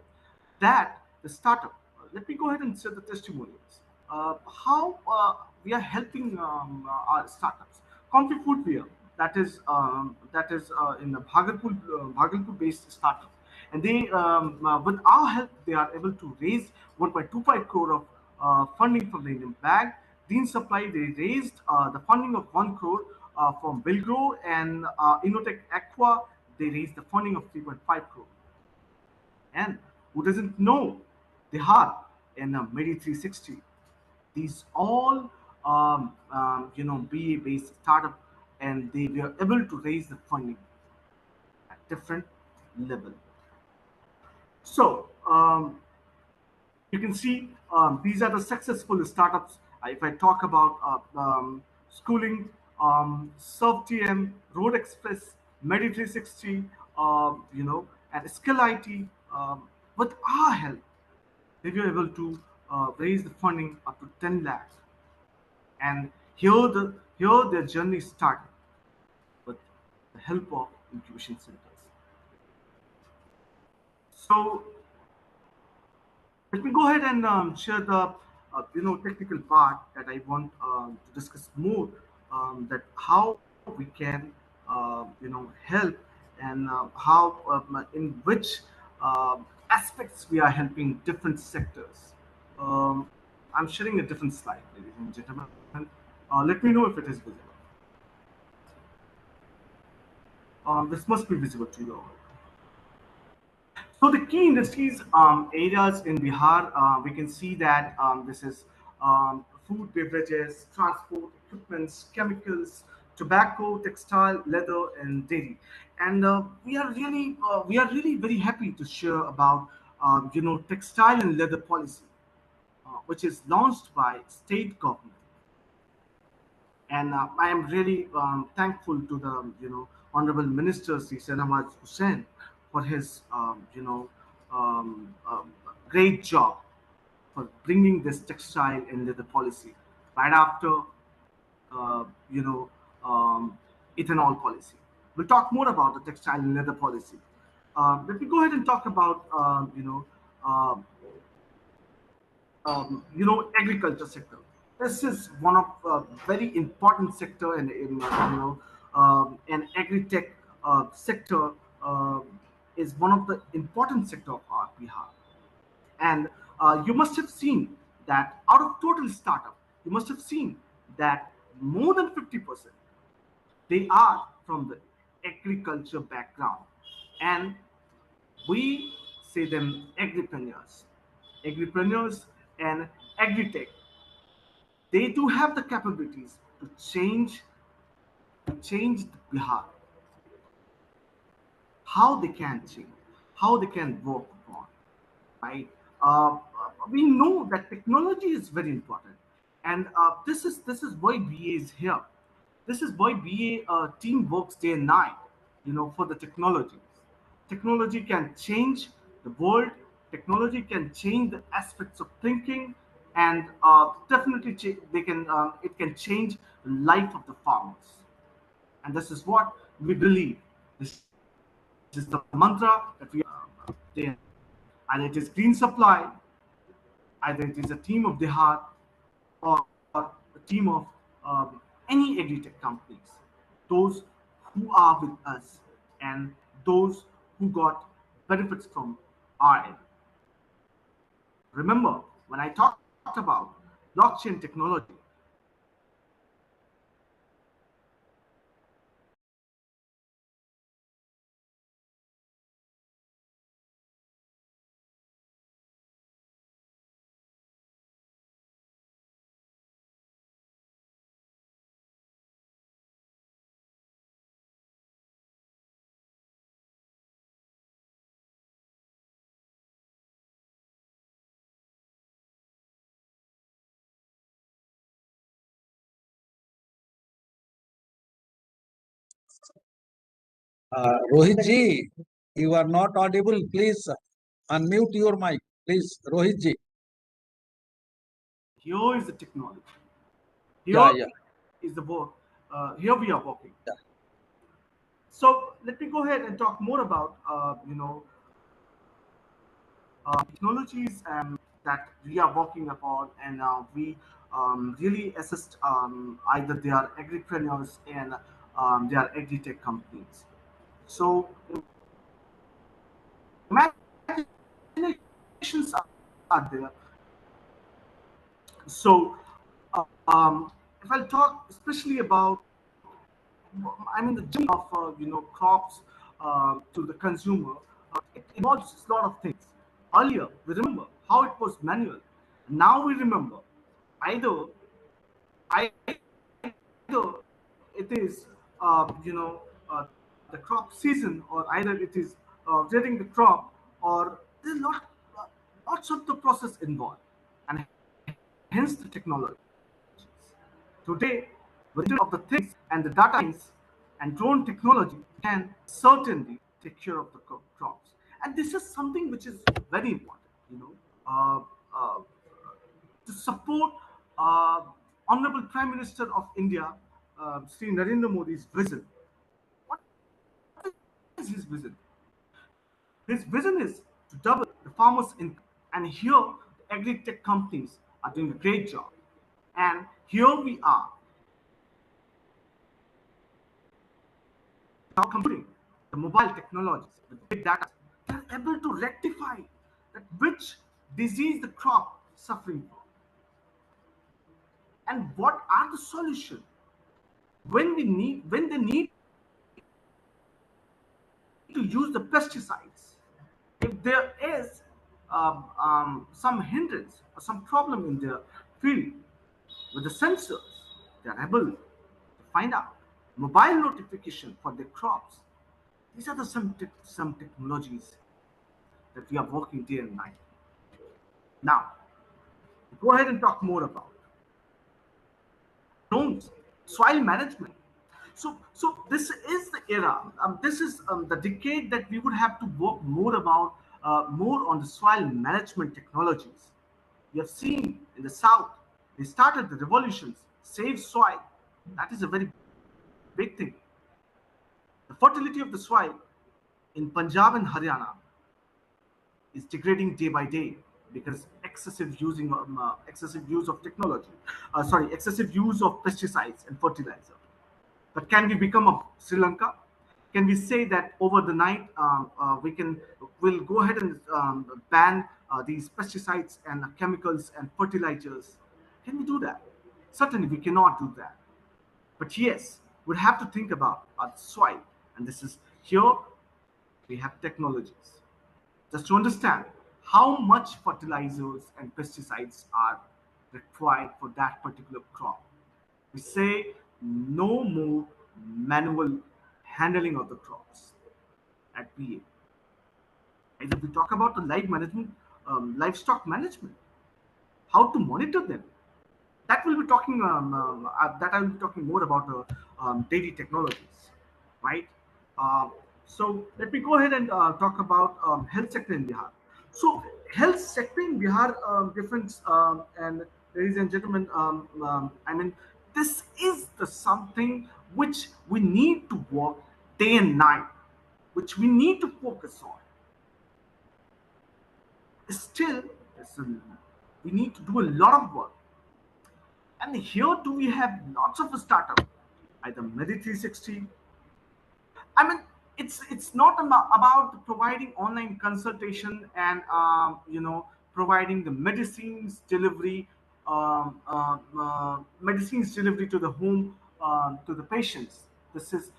that the startup. Let me go ahead and share the testimonials. How we are helping our startups. Comfy Footwear, that is in a Bhagalpur based startup, and they with our help they are able to raise 1.25 crore of funding from the Indian Bank. Dean Supply, they raised the funding of 1 crore from Bilgro, and Innotech Aqua, they raised the funding of 3.5 crore. And who doesn't know Bihar and Medi 360? These all BA based startup, and they were able to raise the funding at different level. So you can see these are the successful startups. If I talk about schooling, Surf TM, Road Express, Medi 360, and Skill IT, with our help, they were able to raise the funding up to 10 lakhs. And here their journey started with the help of incubation centers. So let me go ahead and share the technical part that I want to discuss more. That how we can help, and how in which aspects we are helping different sectors. I'm sharing a different slide, ladies and gentlemen. Let me know if it is visible. This must be visible to you all. So the key industries areas in Bihar, we can see that this is food, beverages, transport, equipments, chemicals, tobacco, textile, leather, and dairy. And we are really very happy to share about textile and leather policy, which is launched by state government. And I am really thankful to the Honorable Minister Sri Senawaz Hussain for his great job for bringing this textile and leather policy right after uh, you know ethanol policy. We'll talk more about the textile and leather policy. Let me go ahead and talk about uh, agriculture sector. This is one of very important sector, and in an agri-tech sector is one of the important sector of our Bihar. And you must have seen that out of total startup, you must have seen that more than 50% they are from the agriculture background, and we say them agripreneurs. Agripreneurs and agri-tech, they do have the capabilities to change the Bihar. how they can change, how they can work upon, right? Uh, we know that technology is very important, and this is why BA is here. This is why BA team works day and night, for the technologies. Technology can change the world. Technology can change the aspects of thinking, and definitely they can. It can change the life of the farmers, and this is what we believe. This is the mantra that we are day and night. Either it is green supply, either it is a team of Bihar, or a team of any agri-tech companies, those who are with us and those who got benefits from our end. Remember, when I talked about blockchain technology, Rohit ji, you are not audible. Please unmute your mic. Please, Rohit ji. here is the technology. Yeah, Here yeah. is the work. Here we are working. Yeah. So let me go ahead and talk more about technologies that we are working upon, and we really assist either they are agripreneurs and they are agri-tech companies. So imaginations are there. So if I'll talk especially about, I mean, the journey of crops to the consumer, it involves a lot of things. Earlier, we remember how it was manual. Now we remember either either it is the crop season, or either it is getting the crop, or there's lots of the process involved, and hence the technology. Today, with the of the things and the data science and drone technology can certainly take care of the crops. And this is something which is very important, uh, uh, to support uh, Honorable Prime Minister of India, Sri Narendra Modi's vision. What is his vision? His vision is to double the farmers' income. And here, the agri-tech companies are doing a great job. And here we are, now computing the mobile technologies with big data. They're able to rectify that which disease the crop is suffering from, and what are the solutions when they need to use the pesticides. If there is some hindrance or some problem in their field, with the sensors, they are able to find out mobile notification for their crops. These are the some technologies that we are working day and night. Now, go ahead and talk more about drones, soil management. So this is the era. This is the decade that we would have to work more about, more on the soil management technologies. We have seen in the south, they started the revolutions, save soil. That is a very big thing. The fertility of the soil in Punjab and Haryana is degrading day by day because excessive use of technology. Excessive use of pesticides and fertilizer. But can we become a Sri Lanka? Can we say that over the night we'll go ahead and ban these pesticides and chemicals and fertilizers? Can we do that? Certainly, we cannot do that. But yes, we have to think about our soil, and this is here we have technologies just to understand how much fertilizers and pesticides are required for that particular crop. We say no more manual handling of the crops. at PA. Either we talk about the livestock management, how to monitor them. That will be talking. That I will be talking more about dairy technologies, right? Uh, so let me go ahead and talk about health sector in Bihar. So health sector in Bihar, difference, and ladies and gentlemen, I mean, this is the something which we need to work day and night, which we need to focus on. Still, we need to do a lot of work. And here too, we have lots of startup, either Medi360. I mean, it's not about providing online consultation and providing the medicines delivery to the home, to the patients. This is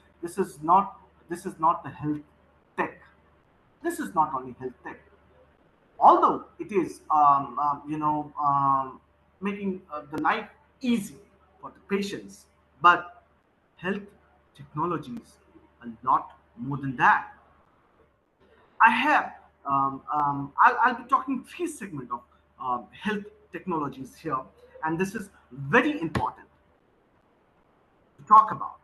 not the health tech. This is not only health tech, although it is making the life easy for the patients, but health technologies a lot more than that. I have I'll be talking three segments of health technologies here, and this is very important to talk about.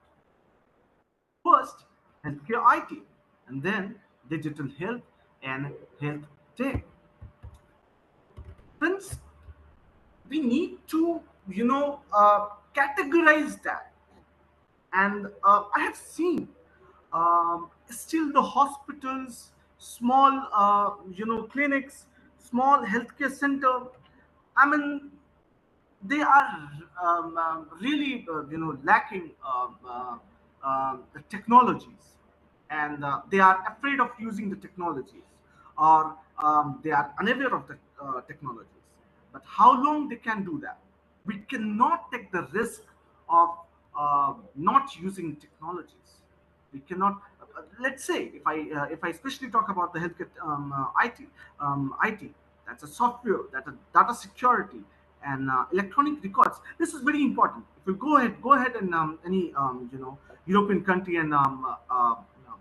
First, healthcare IT, and then digital health and health tech. Friends, we need to categorize that. And I have seen still the hospitals, small clinics, small healthcare center, I mean, they are really lacking the technologies, and they are afraid of using the technologies, or they are unaware of the technologies. But how long they can do that? We cannot take the risk of not using technologies. We cannot. Let's say if I especially talk about the healthcare IT, that's a software, that's a data security and electronic records. This is very important. If you go ahead and any European country and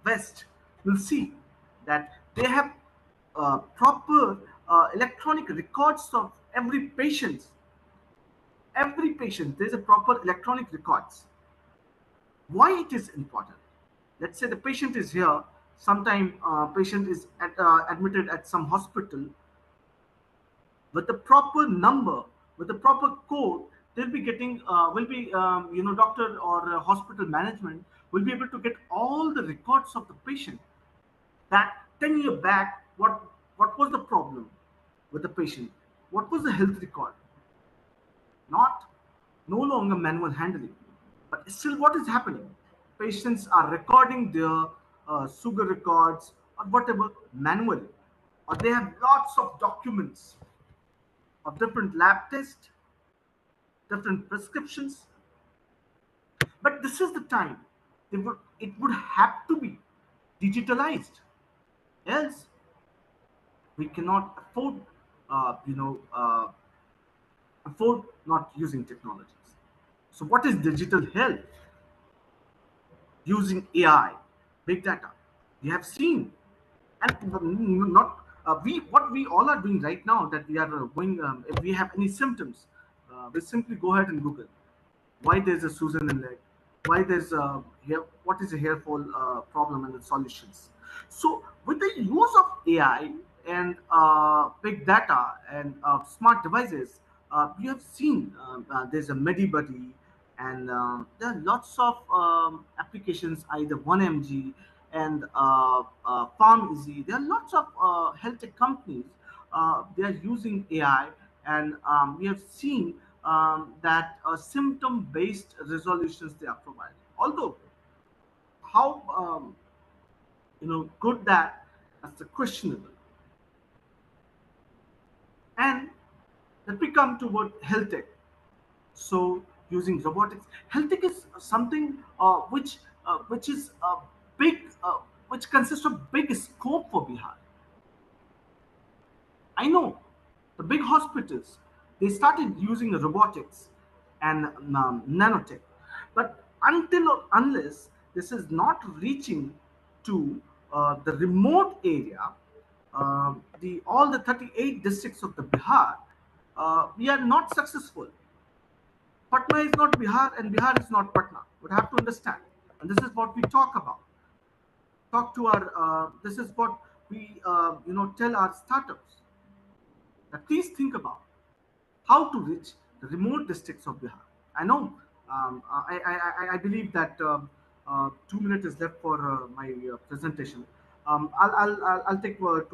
West, you'll see that they have proper electronic records of every patient. Every patient, there's a proper electronic records. Why it is important? Let's say the patient is here. Sometime patient is admitted at some hospital. With the proper number, with the proper code, they'll be getting, doctor or hospital management will be able to get all the records of the patient. That 10 years back, what was the problem with the patient? What was the health record? No longer manual handling, but still what is happening? Patients are recording their sugar records or whatever manually, or they have lots of documents of different lab tests, different prescriptions. But this is the time it would have to be digitalized, else we cannot afford not using technologies. So what is digital health? Using AI, big data. We have seen, and not what we all are doing right now, that we are going, if we have any symptoms, we simply go ahead and Google why there's a Susan in leg, why there's a hair, what is a hair fall problem, and the solutions. So with the use of AI and big data and smart devices, we have seen there's a MediBuddy, and there are lots of applications, either 1mg and PharmEasy. There are lots of health tech companies. They are using AI, and we have seen that symptom-based resolutions they are providing. Although how good that's questionable. And let me come to what health tech. So using robotics, health tech is something which is big, which consists of big scope for Bihar. I know the big hospitals, they started using robotics and nanotech, but until or unless this is not reaching to the remote area, all the 38 districts of the Bihar, we are not successful. Patna is not Bihar and Bihar is not Patna. We have to understand. And this is what we talk about. Talk to our, this is what we, tell our startups. That please think about how to reach the remote districts of Bihar. I know, I believe that 2 minutes is left for my presentation. I'll take 2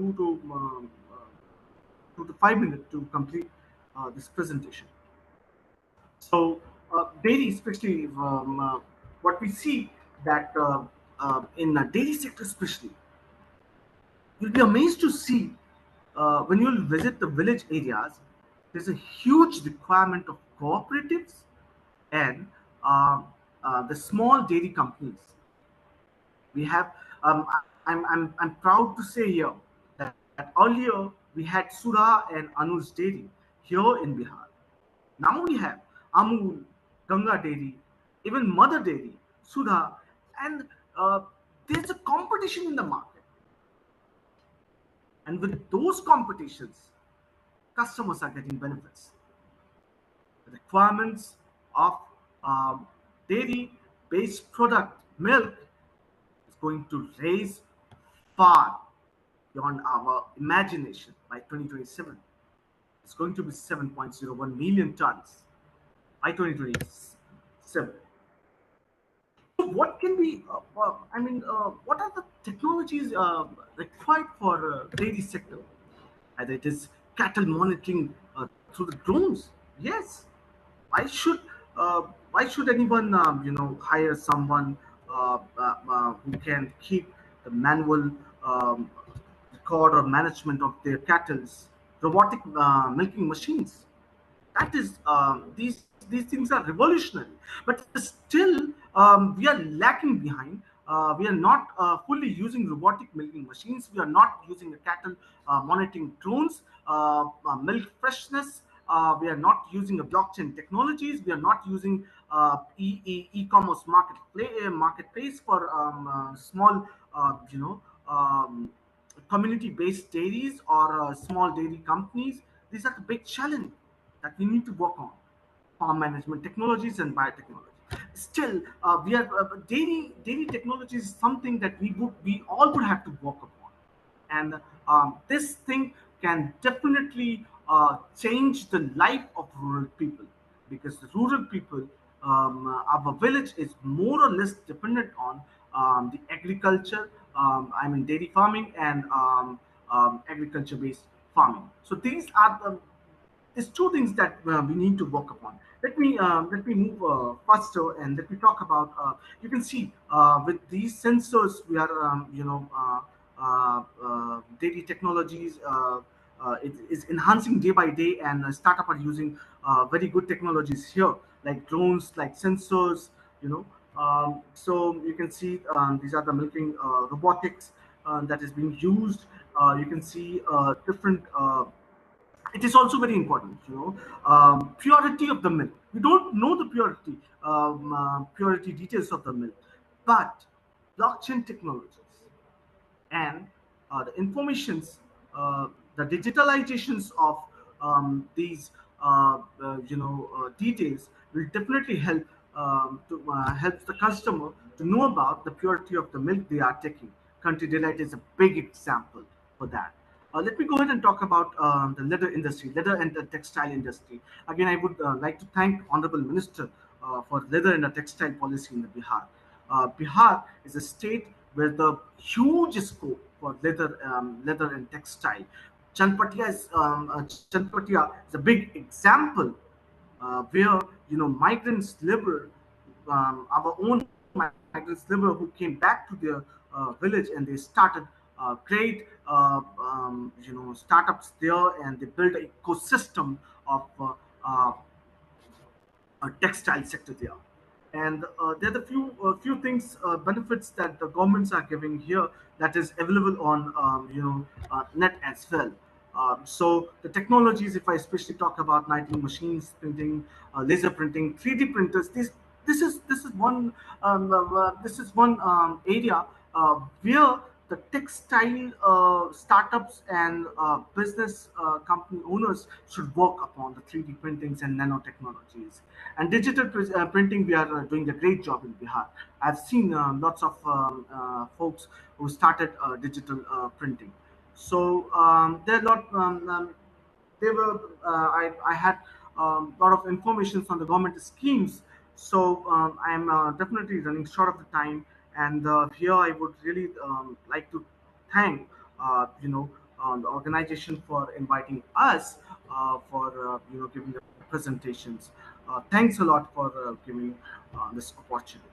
to 5 minutes to complete this presentation. So dairy, especially what we see that in the dairy sector especially, you'll be amazed to see when you'll visit the village areas, there's a huge requirement of cooperatives and the small dairy companies. We have, I'm proud to say here that earlier we had Sudha and Anu's dairy here in Bihar. Now we have Amul, Ganga Dairy, even Mother Dairy, Sudha, and there's a competition in the market. And with those competitions, customers are getting benefits. The requirements of dairy-based product, milk, is going to raise far beyond our imagination by 2027. It's going to be 7.01 million tons by 2027. So what can be, what are the technologies required for dairy sector? Either it is cattle monitoring through the drones. Yes. Why should anyone hire someone who can keep the manual record or management of their cattle's robotic milking machines? That is these things are revolutionary, but still we are lacking behind. We are not fully using robotic milking machines. We are not using the cattle monitoring drones, milk freshness. We are not using the blockchain technologies. We are not using e-commerce marketplace for small, community-based dairies or small dairy companies. These are the big challenge that we need to work on. Farm management technologies and biotechnology. Still, we are dairy technology is something that we all would have to work upon, and this thing can definitely change the life of rural people, because the rural people, our village is more or less dependent on the agriculture. Dairy farming and agriculture-based farming. So these are there's two things that we need to work upon. Let me move faster and let me talk about. You can see with these sensors, we are dairy technologies. It is enhancing day by day, and startup are using very good technologies here, like drones, like sensors. So you can see these are the milking robotics that is being used. You can see different. It is also very important, purity of the milk. We don't know the purity details of the milk, but blockchain technologies and the informations, the digitalizations of these details will definitely help help the customer to know about the purity of the milk they are taking. Country Delight is a big example for that. Let me go ahead and talk about the leather industry, leather and the textile industry. Again, I would like to thank Honorable Minister for leather and the textile policy in the Bihar. Bihar is a state where the huge scope for leather and textile. Chanpatia is a big example where migrants labor, our own migrants labor who came back to their village, and they started great startups there, and they built an ecosystem of textile sector there. And there are the few things, benefits that the governments are giving here that is available on net as well. So the technologies, if I especially talk about knitting machines, printing, laser printing, 3D printers, this is one area where the textile startups and business company owners should work upon the 3D printings and nanotechnologies. And digital printing, we are doing a great job in Bihar. I've seen lots of folks who started digital printing. So there are they were I had a lot of information from the government schemes. So I'm definitely running short of the time, and here I would really like to thank the organization for inviting us for giving the presentations. Thanks a lot for giving this opportunity.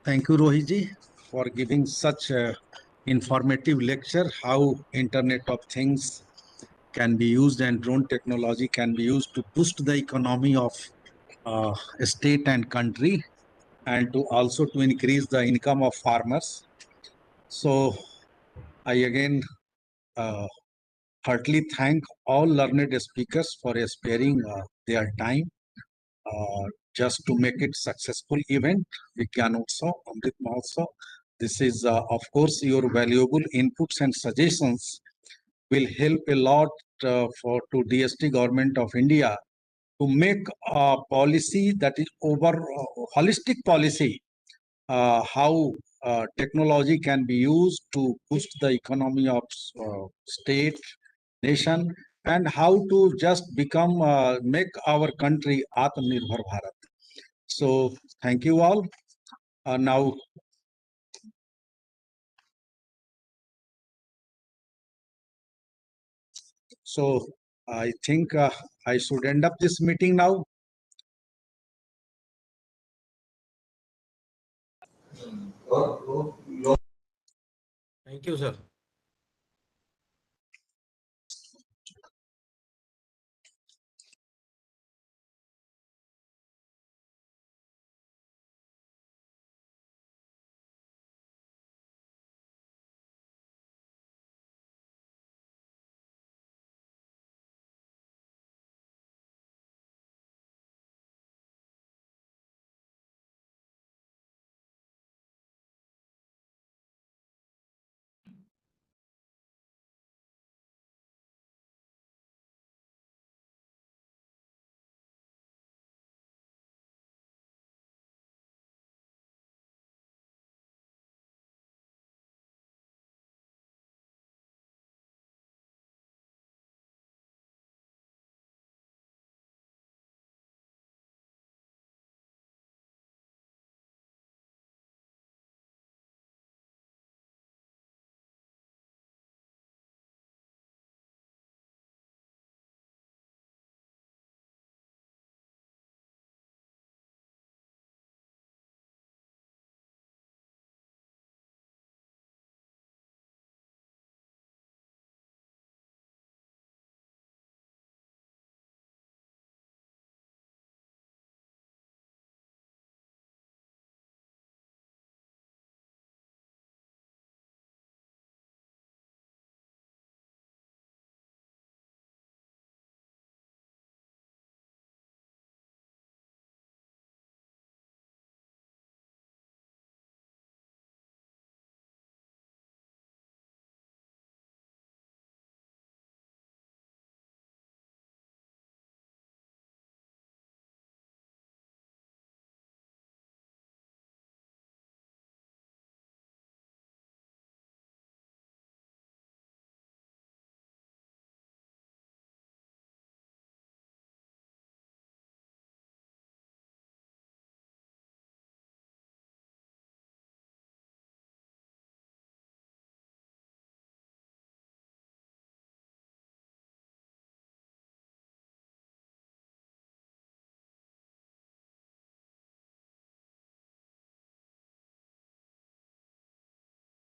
Thank you, Rohitji, for giving such a informative lecture, how Internet of Things can be used and drone technology can be used to boost the economy of a state and country, and to also to increase the income of farmers. So I again heartily thank all learned speakers for sparing their time just to make it successful event, Vigyanotsav, Amrit Mahotsav. This is, of course, your valuable inputs and suggestions will help a lot to DST Government of India to make a policy that is holistic policy, how technology can be used to boost the economy of state, nation, and how to just become, make our country Atmanirbhar Bharat. So thank you all. Now, so I think I should end up this meeting now. Thank you, sir.